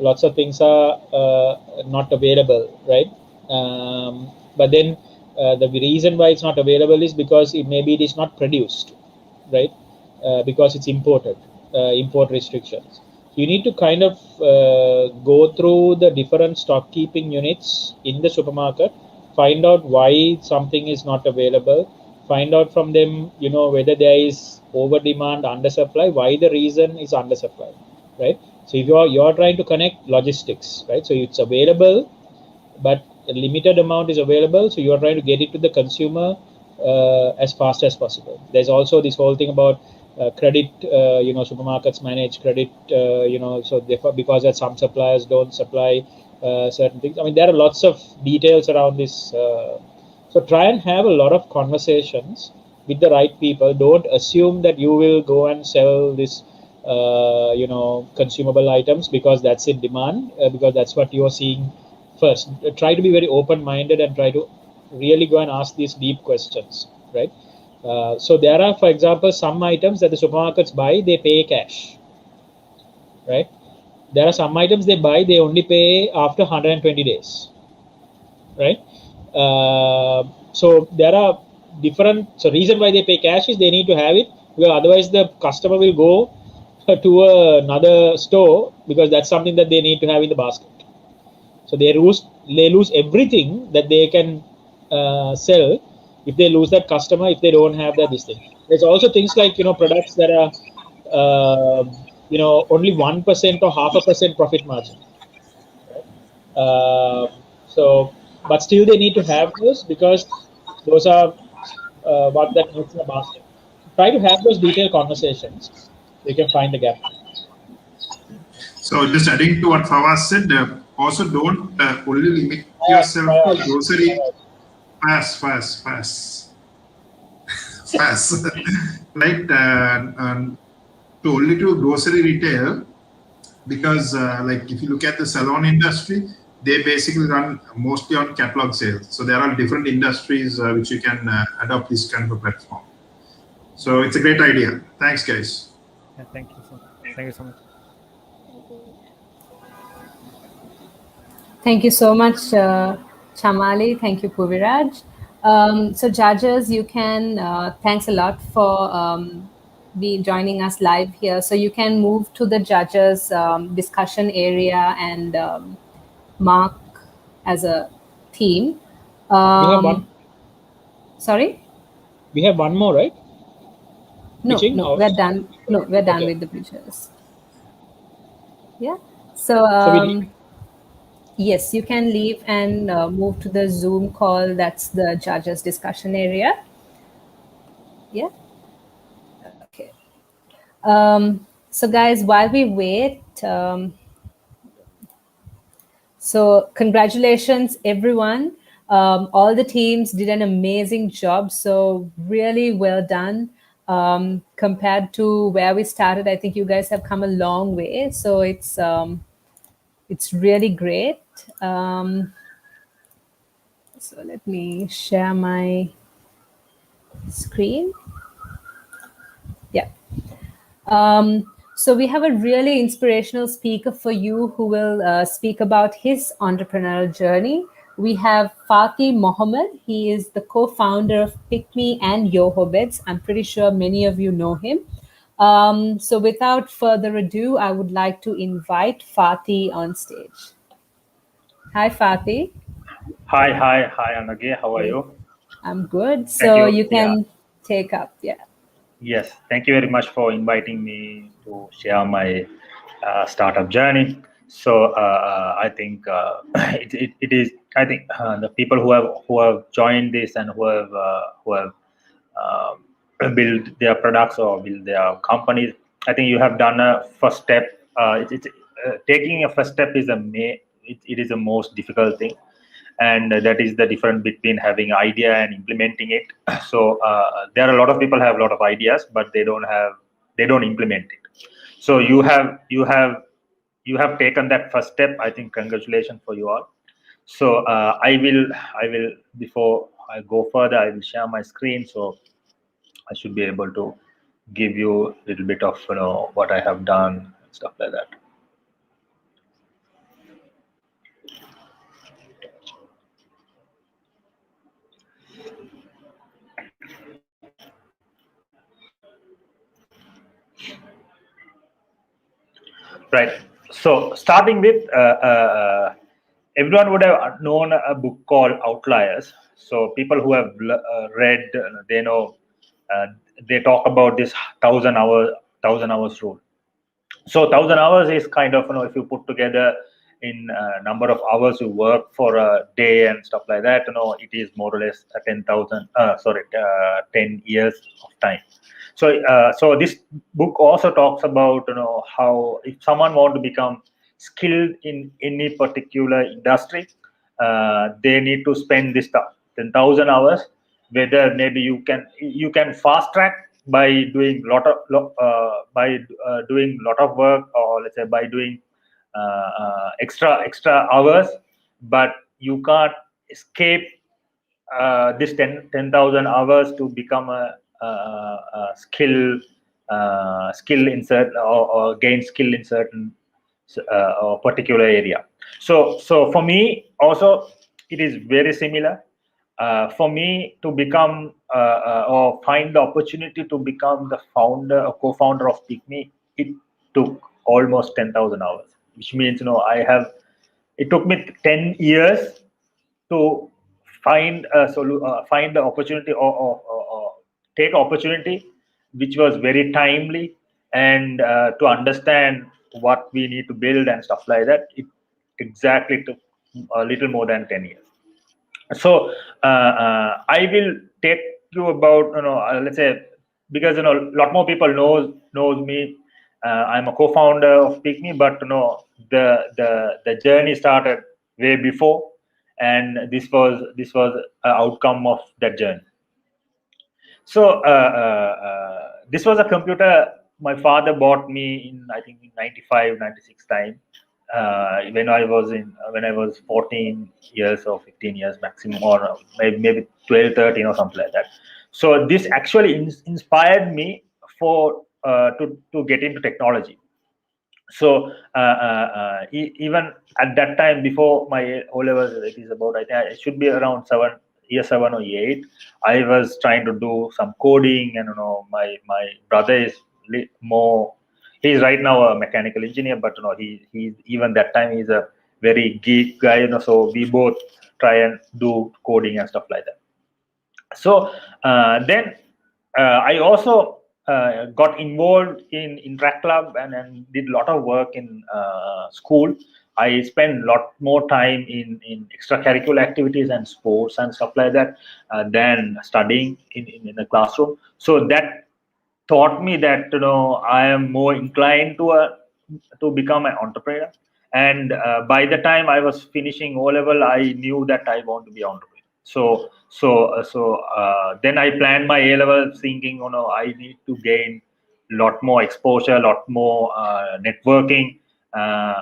lots of things are not available, right? But then the reason why it's not available is because maybe it is not produced, right? Because it's imported, import restrictions. You need to kind of go through the different stock keeping units in the supermarket, find out why something is not available, find out from them, whether there is over demand, under supply, why the reason is under supply, right? So if you're trying to connect logistics, right? So it's available, but a limited amount is available, so you're trying to get it to the consumer as fast as possible. There's also this whole thing about credit, supermarkets manage credit, so therefore, because that some suppliers don't supply certain things. I mean, there are lots of details around this. So try and have a lot of conversations with the right people. Don't assume that you will go and sell this, consumable items because that's in demand, because that's what you're seeing first. Try to be very open-minded and try to really go and ask these deep questions, right? So there are, for example, some items that the supermarkets buy, they pay cash, right? There are some items they buy, they only pay after 120 days, right? So there are different. So reason why they pay cash is they need to have it, because otherwise the customer will go to another store, because that's something that they need to have in the basket. So they lose everything that they can sell if they lose that customer, if they don't have that this thing. There's also things like, products that are only 1% or 0.5% profit margin. So, but still they need to have those, because those are what that makes in a basket. Try to have those detailed conversations so you can find the gap. So just adding to what Fawaz said, also don't only limit yourself to grocery. Fast. Right? To only to grocery retail, because like if you look at the salon industry, they basically run mostly on catalog sales. So there are different industries which you can adopt this kind of a platform. So it's a great idea. Thanks, guys. Yeah, thank you so much. Thank you so much. Thank you so much, Chamali. Thank you, Puviraj. So judges, you can, thanks a lot for joining us live here. So you can move to the judges discussion area and mark as a theme. We have one. Sorry? We have one more, right? No, Pitching, no, or? we're done. No, we're done Okay. with the pictures. Yeah. So, yes, you can leave and move to the Zoom call. That's the judges discussion area. Yeah. Okay. So guys, while we wait, so congratulations, everyone. All the teams did an amazing job. So really well done. Compared to where we started, I think you guys have come a long way. So it's really great. So let me share my screen. Yeah. So we have a really inspirational speaker for you who will speak about his entrepreneurial journey. We have Fatih Mohammed. He is the co-founder of PickMe and YoHoBeds. I'm pretty sure many of you know him. So without further ado, I would like to invite Fatih on stage. Hi, Fatih. Hi, Anagi. How are you? I'm good. So you can take up, yeah. Yes, thank you very much for inviting me to share my startup journey. So I think it is. I think the people who have joined this and who have built their products or build their companies, I think you have done a first step. Taking a first step is it is the most difficult thing, and that is the difference between having an idea and implementing it. So there are a lot of people have a lot of ideas, but they don't implement it. So you have taken that first step. I think congratulations for you all. So I will before I go further, I will share my screen, so I should be able to give you a little bit of what I have done and stuff like that. Right. So starting with everyone would have known a book called Outliers. So people who have read, they know they talk about this 1,000 hours rule. So 1,000 hours is kind of, if you put together in number of hours you work for a day and stuff like that, it is more or less 10 years of time. So this book also talks about how if someone want to become skilled in any particular industry, they need to spend this 10,000 hours. Whether maybe you can fast track by doing lot of work, or let's say by doing extra hours, but you can't escape this 10,000 hours to become a skill insert or gain skill in certain or particular area. So for me also it is very similar. For me to become or find the opportunity to become the founder or co-founder of Pygmy, it took almost 10,000 hours, which means it took me 10 years to find find the opportunity or take opportunity which was very timely, and to understand what we need to build and stuff like that. It exactly took a little more than 10 years. So I will take you about, let's say, because a lot more people knows me. I'm a co-founder of Pygmy, but the journey started way before, and this was an outcome of that journey. So this was a computer my father bought me in, I think, in 95, 96 time, when I was 14 years or 15 years maximum, or maybe 12, 13 or something like that. So this actually inspired me for to get into technology. So even at that time, before my O levels, it is about, I think it should be around year 7 or 8. I was trying to do some coding, and my brother is more. He's right now a mechanical engineer, but he even that time he's a very geek guy. So we both try and do coding and stuff like that. So then I also got involved in track club, and did a lot of work in school. I spent a lot more time in extracurricular activities and sports and stuff like that than studying in a classroom. So that taught me that I am more inclined to become an entrepreneur. And by the time I was finishing O level, I knew that I want to be an entrepreneur. So then I planned my A level, thinking, I need to gain a lot more exposure, a lot more networking.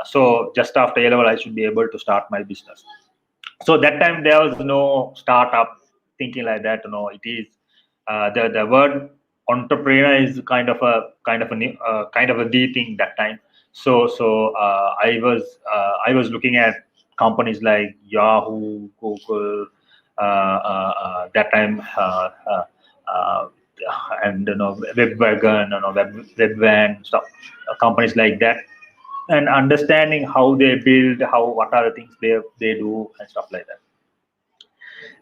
So just after A level, I should be able to start my business. So that time there was no startup thinking like that. It is the word entrepreneur is kind of a the thing that time. So I was looking at companies like Yahoo, Google, that time, and Webwagon, Webvan, stuff, companies like that, and understanding how they build, what are the things they do and stuff like that.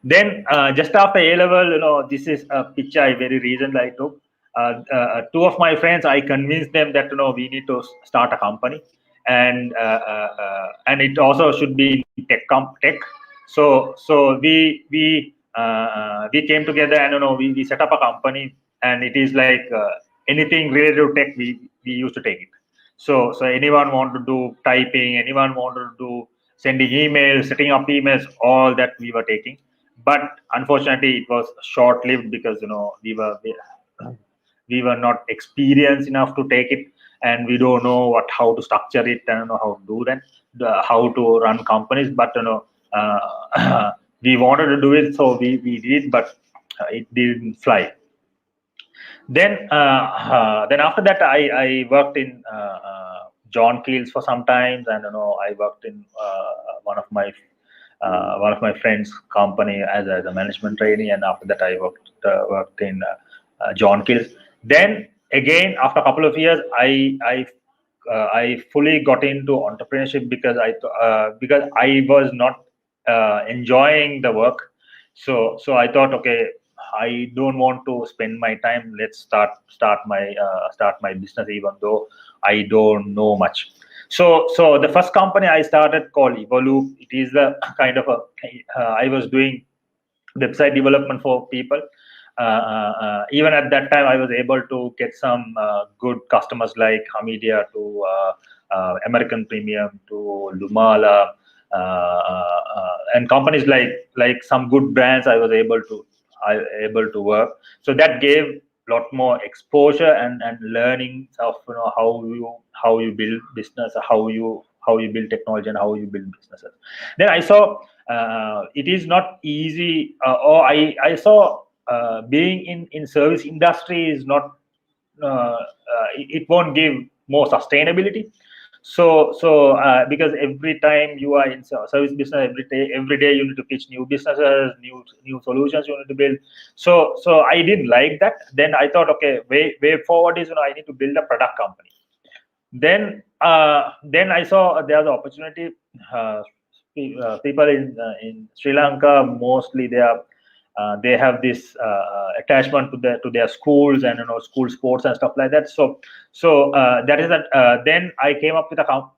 Then just after A level, this is a picture I very recently I took. Two of my friends, I convinced them that we need to start a company, and it also should be tech. So we came together, and we set up a company, and it is like anything related to tech, we used to take it. So anyone want to do typing, anyone want to do sending emails, setting up emails, all that we were taking. But unfortunately, it was short-lived because we were not experienced enough to take it, and we don't know how to structure it, and how to do that, how to run companies. But we wanted to do it, so we did, but it didn't fly. Then after that, I worked in John Keel's for some time, and I worked in one of my friends' company as a management trainee, and after that I worked in John Keel's. Then again, after a couple of years, I fully got into entrepreneurship because I was not enjoying the work. So I thought, okay, I don't want to spend my time. Let's start my business, even though I don't know much. So the first company I started called Evolup. It is a kind of I was doing website development for people. Even at that time, I was able to get some good customers like Hamidia, to American Premium, to Lumala, and companies like some good brands. I was able to work. So that gave a lot more exposure and learning of how you build business, how you how you build technology and how you build businesses. Then I saw it is not easy, or I saw being in service industry is not it won't give more sustainability. So because every time you are in service business, every day you need to pitch new businesses, new solutions you need to build. So I didn't like that. Then I thought, okay, way forward is, I need to build a product company. Then I saw there's an opportunity. People in Sri Lanka, mostly they have this attachment to their schools and school sports and stuff like that. So that is that. Then I came up with a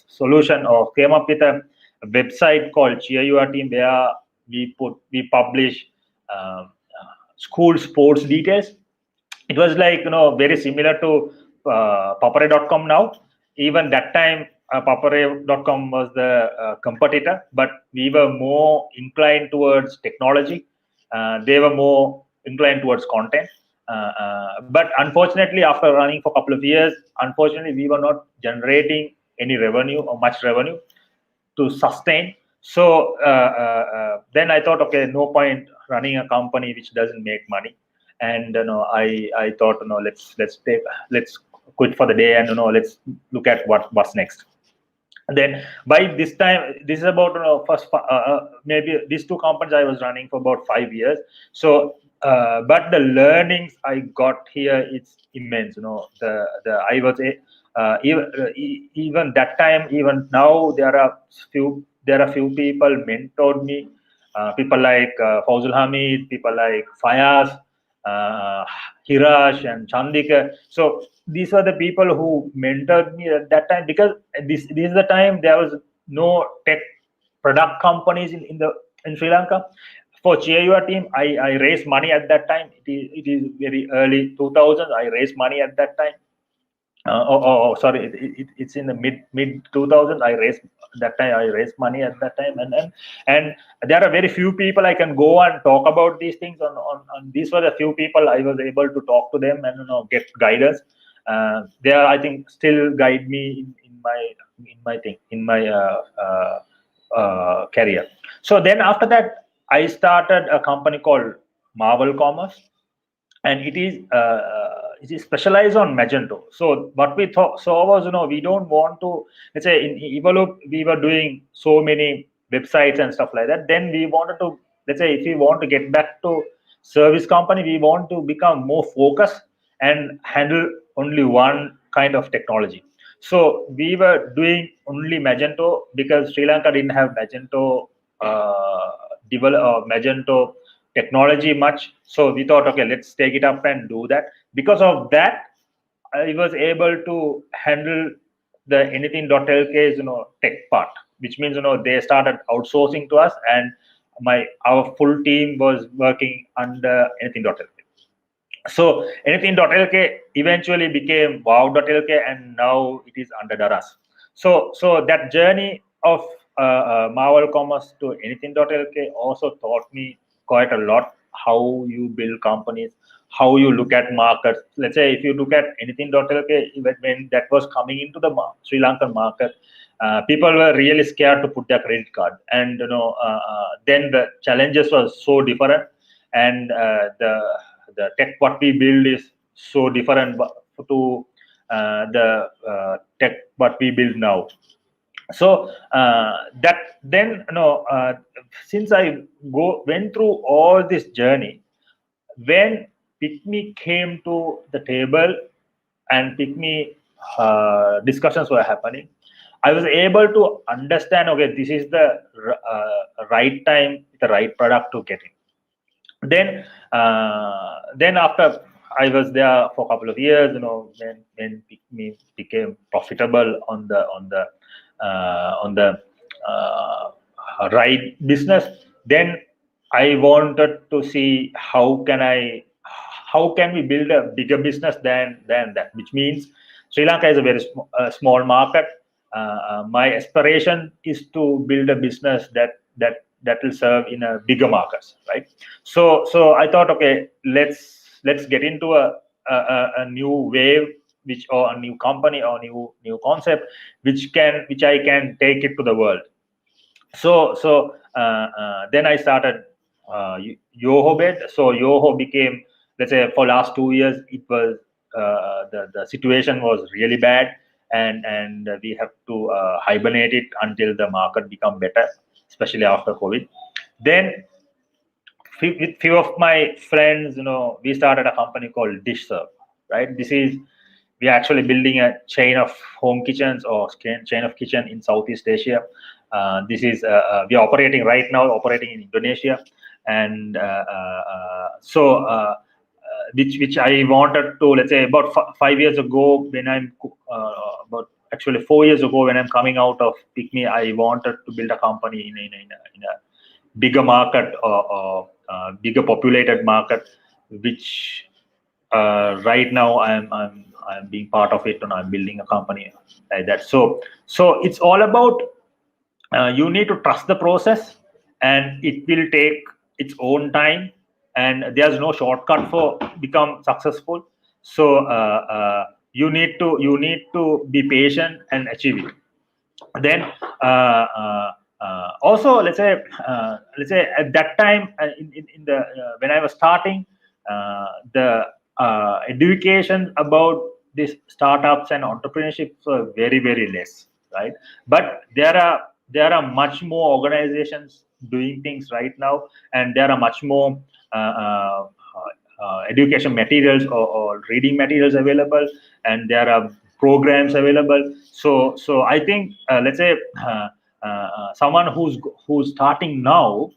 solution, or came up with a website called Cheer Your Team, where we publish school sports details. It was like, very similar to papare.com now. Even that time, papare.com was the competitor, but we were more inclined towards technology. They were more inclined towards content. But unfortunately, after running for a couple of years, unfortunately, we were not generating any revenue or much revenue to sustain. So then I thought, okay, no point running a company which doesn't make money. And I thought, let's quit for the day, and let's look at what's next. And then by this time, this is about first maybe these two companies I was running for about 5 years. So but the learnings I got here, it's immense. I was even that time, even now, there are few people mentored me. People like Fawzul Hamid, people like Fayaz, Hirash and Chandika. So these were the people who mentored me at that time, because this is the time there was no tech product companies in Sri Lanka. For Cheer Your Team, I raised money at that time. It is very early 2000s. I raised money at that time. Sorry, it's in the mid 2000s. I raised money at that time, and there are very few people I can go and talk about these things on. These were the few people I was able to talk to them and get guidance. They are, I think, still guide me in my career. So then after that, I started a company called Marvel Commerce, and it is specialized on Magento. So what we saw was, we don't want to, let's say in Evolup, we were doing so many websites and stuff like that. Then we wanted to, let's say, if we want to get back to service company, we want to become more focused and handle only one kind of technology. So we were doing only Magento, because Sri Lanka didn't have Magento Magento technology much. So we thought, okay, let's take it up and do that. Because of that, I was able to handle the anything.lk's tech part, which means they started outsourcing to us, and our full team was working under anything.lk. So anything.lk eventually became wow.lk, and now it is under Daras. So that journey of Marvel Commerce to anything.lk also taught me quite a lot, how you build companies, how you look at markets. Let's say if you look at anything.lk, when that was coming into the Sri Lankan market, people were really scared to put their credit card, and then the challenges were so different, and the tech what we build is so different to the tech what we build now. So that then since I went through all this journey, when Pick.me came to the table and Pick.me discussions were happening, I was able to understand, okay, this is the right time, the right product to get in. Then after I was there for a couple of years, when Pick.me became profitable on the right business, then I wanted to see how can we build a bigger business than that, which means Sri Lanka is a very small market. My aspiration is to build a business that will serve in a bigger markets, right? So I thought, okay, let's get into a new wave which or a new company or new concept which I can take it to the world. So then I started Yoho Bed. So Yoho became, let's say, for last 2 years it was the situation was really bad, and we have to hibernate it until the market become better, especially after COVID. Then with few of my friends, we started a company called DishServe, right? We are actually building a chain of home kitchens or chain of kitchen in Southeast Asia. We are operating right now, operating in Indonesia, and which I wanted to, let's say, about 5 years ago when about actually 4 years ago when I'm coming out of Pygmy, I wanted to build a company in a bigger market or bigger populated market, which right now I'm being part of it, and I'm building a company like that. So it's all about you need to trust the process, and it will take its own time, and there's no shortcut for become successful. So you need to be patient and achieve it. Then also let's say at that time in the when I was starting, the education about these startups and entrepreneurship were very, very less, right? But there are much more organizations doing things right now, and there are much more education materials or reading materials available, and there are programs available. So I think let's say someone who's starting now,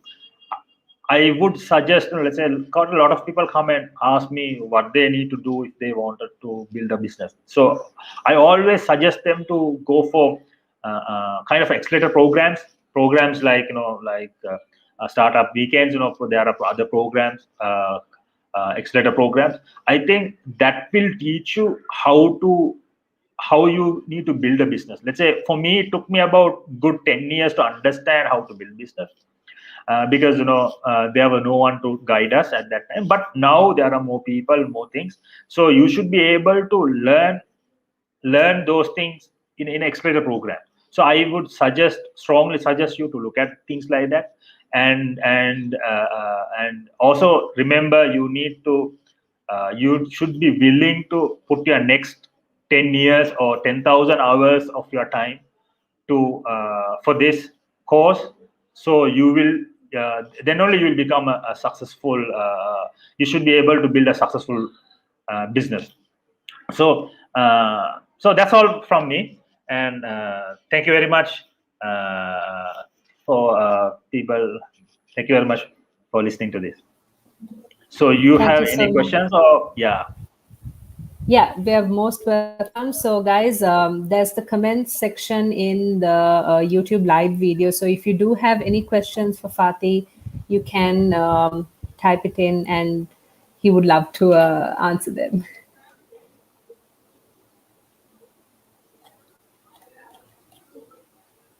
I would suggest, let's say, got a lot of people come and ask me what they need to do if they wanted to build a business. So I always suggest them to go for kind of accelerator programs like startup weekends. There are other programs, accelerator programs. I think that will teach you how you need to build a business. Let's say for me, it took me about good 10 years to understand how to build business. Because there was no one to guide us at that time, but now there are more people, more things, so you should be able to learn those things in an accelerator program. So I would strongly suggest you to look at things like that, and also remember you should be willing to put your next 10 years or 10,000 hours of your time to for this course. So you will then only you will become a successful, you should be able to build a successful business. So that's all from me, and thank you very much for people. Thank you very much for listening to this. So you Thank have you so any much. questions? Or Yeah, we are most welcome. So guys, there's the comments section in the YouTube live video. So if you do have any questions for Fatih, you can type it in and he would love to answer them.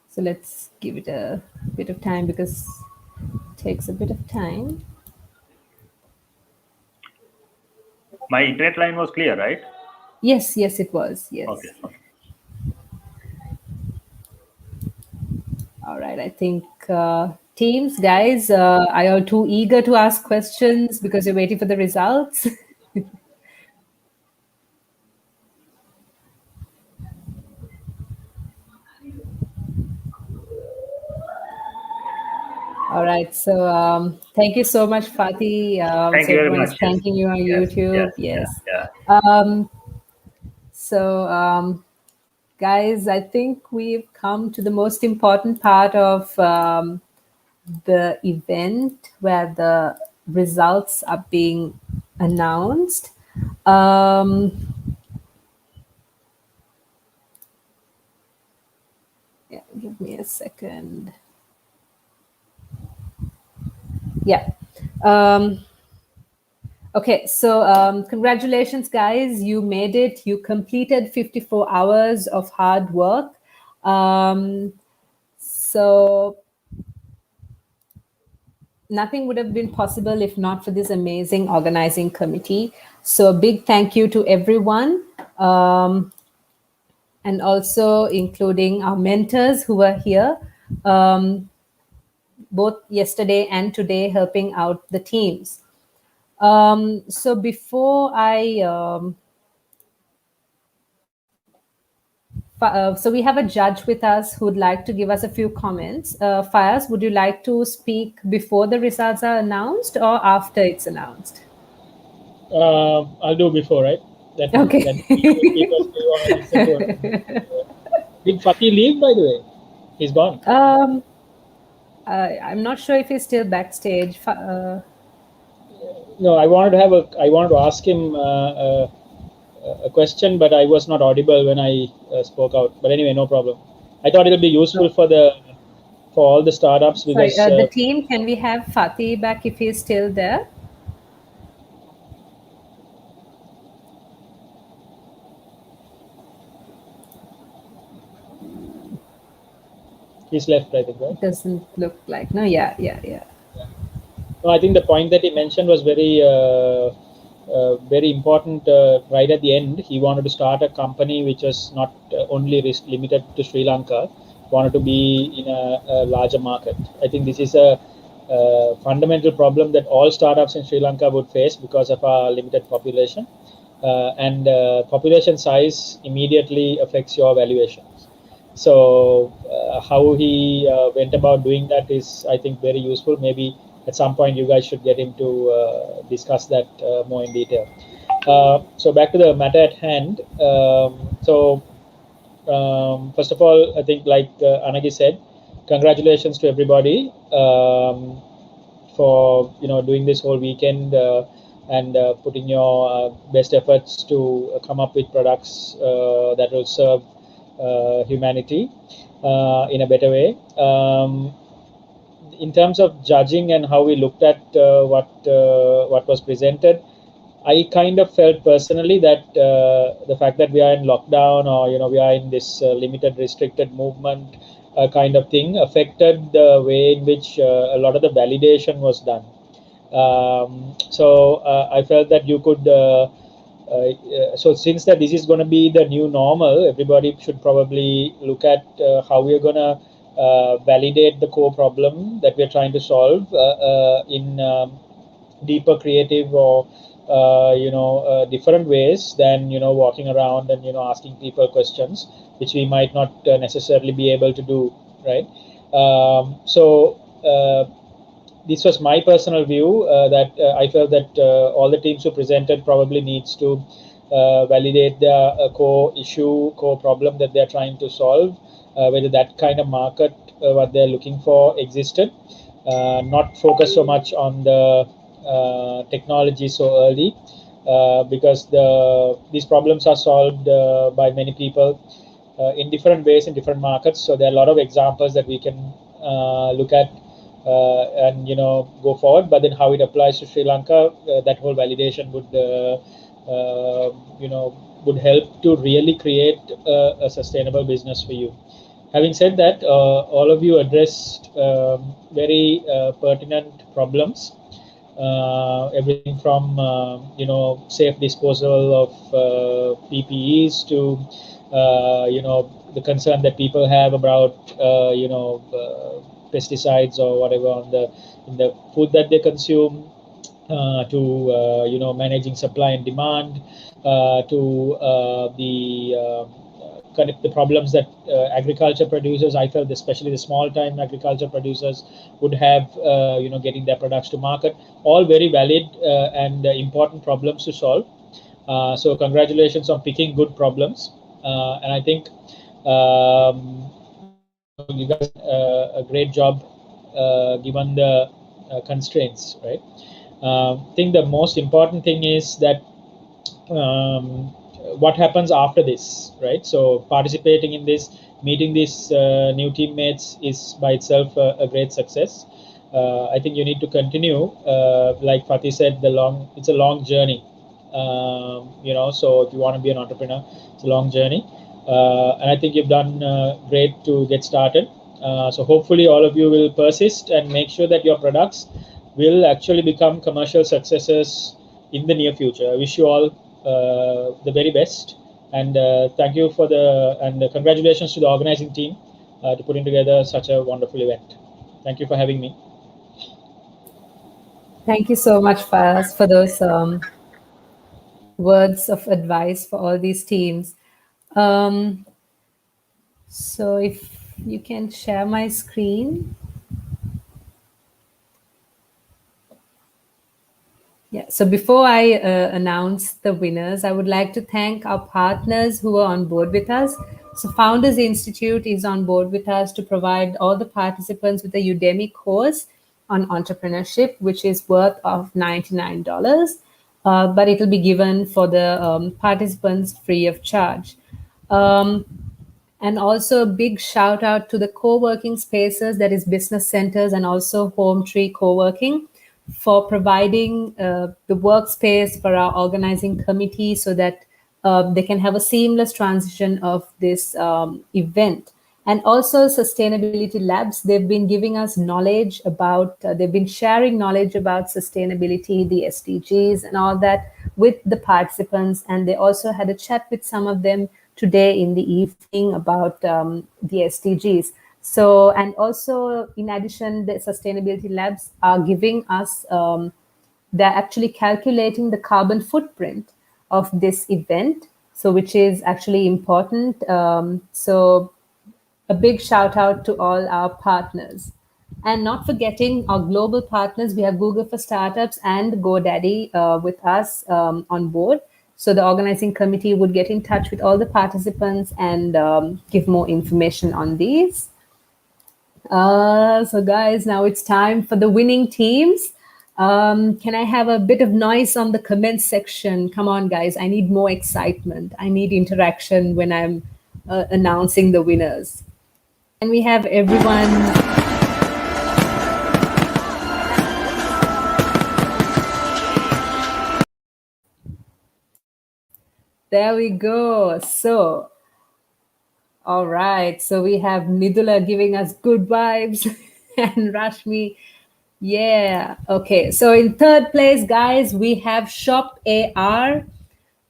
So let's give it a bit of time because it takes a bit of time. my internet line was clear, right? Yes, it was. Yes. Okay. All right. I think teams, guys, are you all too eager to ask questions because you're waiting for the results? All right. So thank you so much, Fatih. Thank So you very everyone is much. thanking you on YouTube. Yes. So guys, I think we've come to the most important part of the event where the results are being announced. Yeah, give me a second. Yeah. Okay, so congratulations, guys. You made it. You completed 54 hours of hard work. So nothing would have been possible if not for this amazing organizing committee. So a big thank you to everyone, and also including our mentors who are here, both yesterday and today, helping out the teams. So before I so we have a judge with us who would like to give us a few comments. Fayaz, would you like to speak before the results are announced or after it's announced? I'll do before, right? Okay. People still want to listen to Did Fatih leave, by the way? He's gone. I'm not sure if he's still backstage. No, I wanted to ask him a question, but I was not audible when I spoke out. But anyway, no problem. I thought it'll be useful for all the startups because the team, can we have Fatih back if he's still there? he's left, I think, right? It doesn't look like. No, yeah. No, I think the point that he mentioned was very important. Right at the end, he wanted to start a company which was not only limited to Sri Lanka, wanted to be in a larger market. I think this is a fundamental problem that all startups in Sri Lanka would face because of our limited population, and population size immediately affects your valuations. So how he went about doing that is, I think, very useful. Maybe at some point you guys should get him to discuss that more in detail. So back to the matter at hand. First of all, I think, like Anagi said, congratulations to everybody for doing this whole weekend and putting your best efforts to come up with products that will serve humanity in a better way. In terms of judging and how we looked at what was presented, I kind of felt personally that the fact that we are in lockdown, or we are in this limited, restricted movement kind of thing, affected the way in which a lot of the validation was done. So I felt that you could. So since that this is going to be the new normal, everybody should probably look at how we are going to validate the core problem that we are trying to solve in deeper, creative, or different ways than walking around and asking people questions, which we might not necessarily be able to do, right? So this was my personal view that I felt that all the teams who presented probably needs to validate the core issue, core problem that they're trying to solve, whether that kind of market, what they're looking for, existed. Not focus so much on the technology so early, because these problems are solved by many people in different ways in different markets. So there are a lot of examples that we can look at and go forward. But then how it applies to Sri Lanka, that whole validation would help to really create a sustainable business for you. Having said that, all of you addressed very pertinent problems. Everything from safe disposal of PPEs to the concern that people have about pesticides or whatever in the food that they consume, to managing supply and demand, to the problems that agriculture producers, I felt especially the small time agriculture producers, would have getting their products to market. All very valid and important problems to solve. So congratulations on picking good problems, and I think you guys a great job given the constraints, right? I think the most important thing is that what happens after this, right? So participating in this, meeting these new teammates is by itself a great success. I think you need to continue, like Fatih said, it's a long journey. So if you want to be an entrepreneur, it's a long journey, and I think you've done great to get started. So hopefully all of you will persist and make sure that your products will actually become commercial successes in the near future. I wish you all the very best, and thank you for and congratulations to the organizing team to putting together such a wonderful event. Thank you for having me. Thank you so much, Faz, for those words of advice for all these teams. Um, so if you can share my screen. Yeah, so before I announce the winners, I would like to thank our partners who are on board with us. So Founders Institute is on board with us to provide all the participants with a Udemy course on entrepreneurship, which is worth of $99. But it will be given for the participants free of charge. And also a big shout out to the co-working spaces, that is business centers and also Home Tree Co-working, for providing the workspace for our organizing committee so that they can have a seamless transition of this event. And also Sustainability Labs, they've been giving us knowledge about, they've been sharing knowledge about sustainability, the SDGs and all that with the participants. And they also had a chat with some of them today in the evening about the SDGs. So, and also in addition, the Sustainability Labs are giving us, they're actually calculating the carbon footprint of this event, so which is actually important. So a big shout out to all our partners. And not forgetting our global partners, we have Google for Startups and GoDaddy with us on board. So the organizing committee would get in touch with all the participants and give more information on these. So guys, now it's time for the winning teams. Can I have a bit of noise on the comments section? Come on, guys. I need more excitement. I need interaction when I'm announcing the winners. And we have everyone. There we go. So, all right. So we have Nidula giving us good vibes and Rashmi. Yeah. Okay. So in third place, guys, we have Shop AR.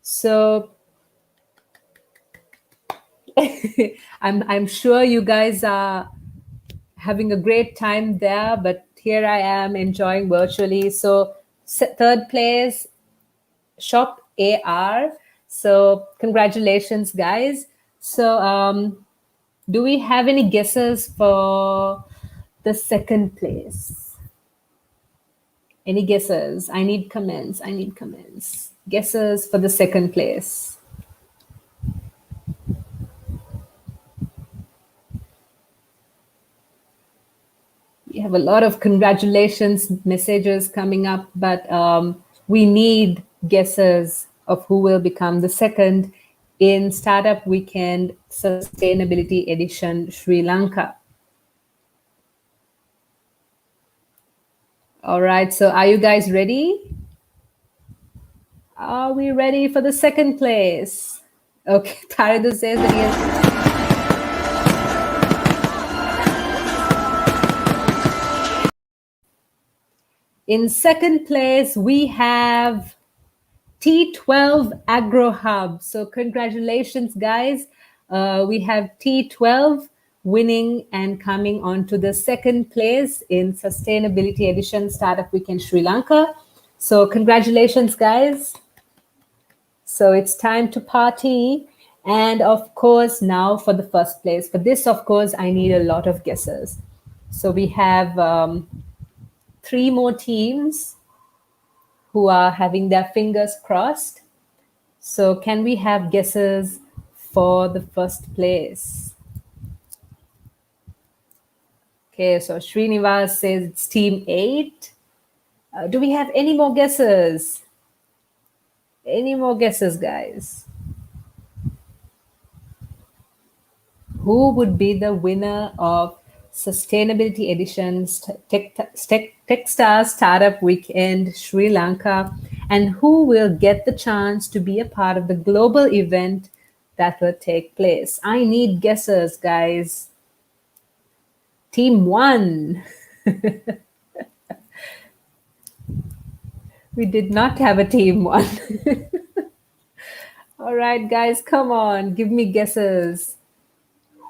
So I'm sure you guys are having a great time there, but here I am enjoying virtually. So third place, Shop AR. So congratulations, guys. So do we have any guesses for the second place? Any guesses? I need comments. I need comments. Guesses for the second place. We have a lot of congratulations messages coming up, but we need guesses of who will become the second in Startup Weekend Sustainability Edition Sri Lanka. All right, so are you guys ready? Are we ready for the second place? Okay, Taridu says that he has... In second place, we have T12 Agro Hub. So congratulations, guys. We have T12 winning and coming on to the second place in Sustainability Edition Startup Weekend Sri Lanka. So congratulations, guys. So it's time to party. And of course, now for the first place. For this, of course, I need a lot of guesses. So we have 3 more teams who are having their fingers crossed. So can we have guesses for the first place? Okay, so Srinivas says it's team 8. Do we have any more guesses? Any more guesses, guys? Who would be the winner of Sustainability Edition's Techstars Startup Weekend Sri Lanka, and who will get the chance to be a part of the global event that will take place? I need guesses, guys. Team 1. We did not have a team one. All right, guys, come on, give me guesses.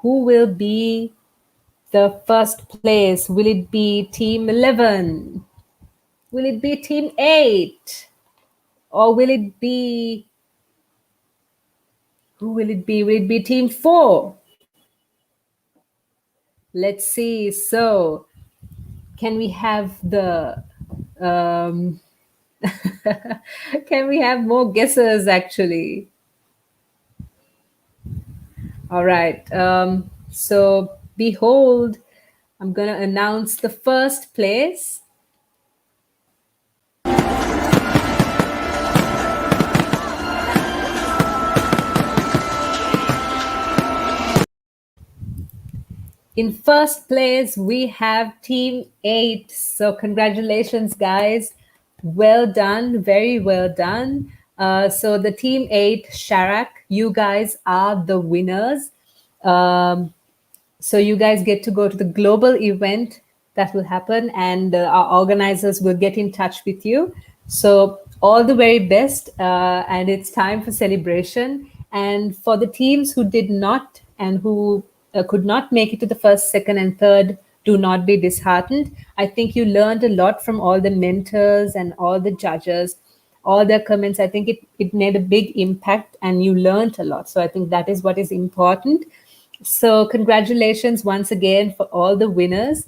Who will be the first place? Will it be team 11? Will it be team 8? Or will it be, who will it be? Will it be team 4? Let's see. So, can we have the, um, can we have more guesses actually? All right. So, behold, I'm going to announce the first place. In first place, we have Team 8. So, congratulations, guys. Well done. Very well done. So, the Team 8, Sharak, you guys are the winners. So, you guys get to go to the global event that will happen, and our organizers will get in touch with you. So, all the very best. And it's time for celebration. And for the teams who did not and who could not make it to the first, second, and third, do not be disheartened. I think you learned a lot from all the mentors and all the judges, all their comments. I think it made a big impact and you learned a lot. So I think that is what is important. So congratulations once again for all the winners.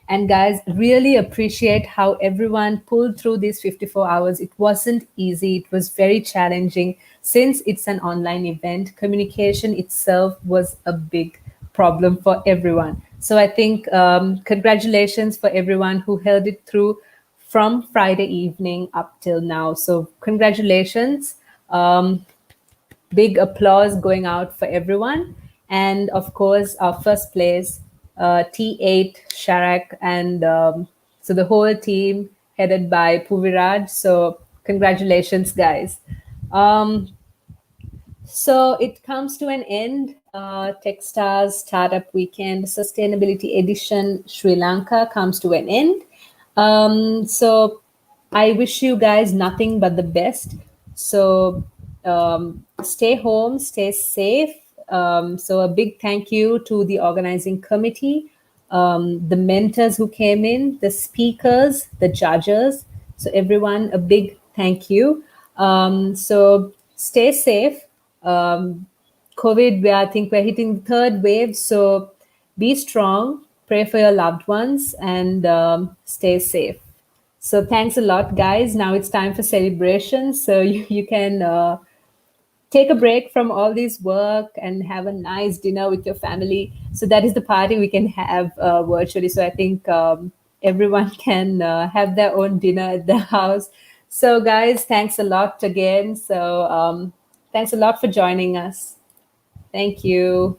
And guys, really appreciate how everyone pulled through these 54 hours. It wasn't easy. It was very challenging. Since it's an online event, communication itself was a big problem for everyone. So I think congratulations for everyone who held it through from Friday evening up till now. So congratulations. Big applause going out for everyone. And of course, our first place, T8, Sharak, and so the whole team headed by Puviraj. So congratulations, guys. So it comes to an end. Techstars Startup Weekend Sustainability Edition Sri Lanka comes to an end. So I wish you guys nothing but the best. So stay home, stay safe. So a big thank you to the organizing committee, the mentors who came in, the speakers, the judges. So everyone, a big thank you. So stay safe. COVID, I think we're hitting the third wave. So be strong, pray for your loved ones, and stay safe. So thanks a lot, guys. Now it's time for celebration. So you can take a break from all this work and have a nice dinner with your family. So that is the party we can have virtually. So I think everyone can have their own dinner at their house. So guys, thanks a lot again. So thanks a lot for joining us. Thank you.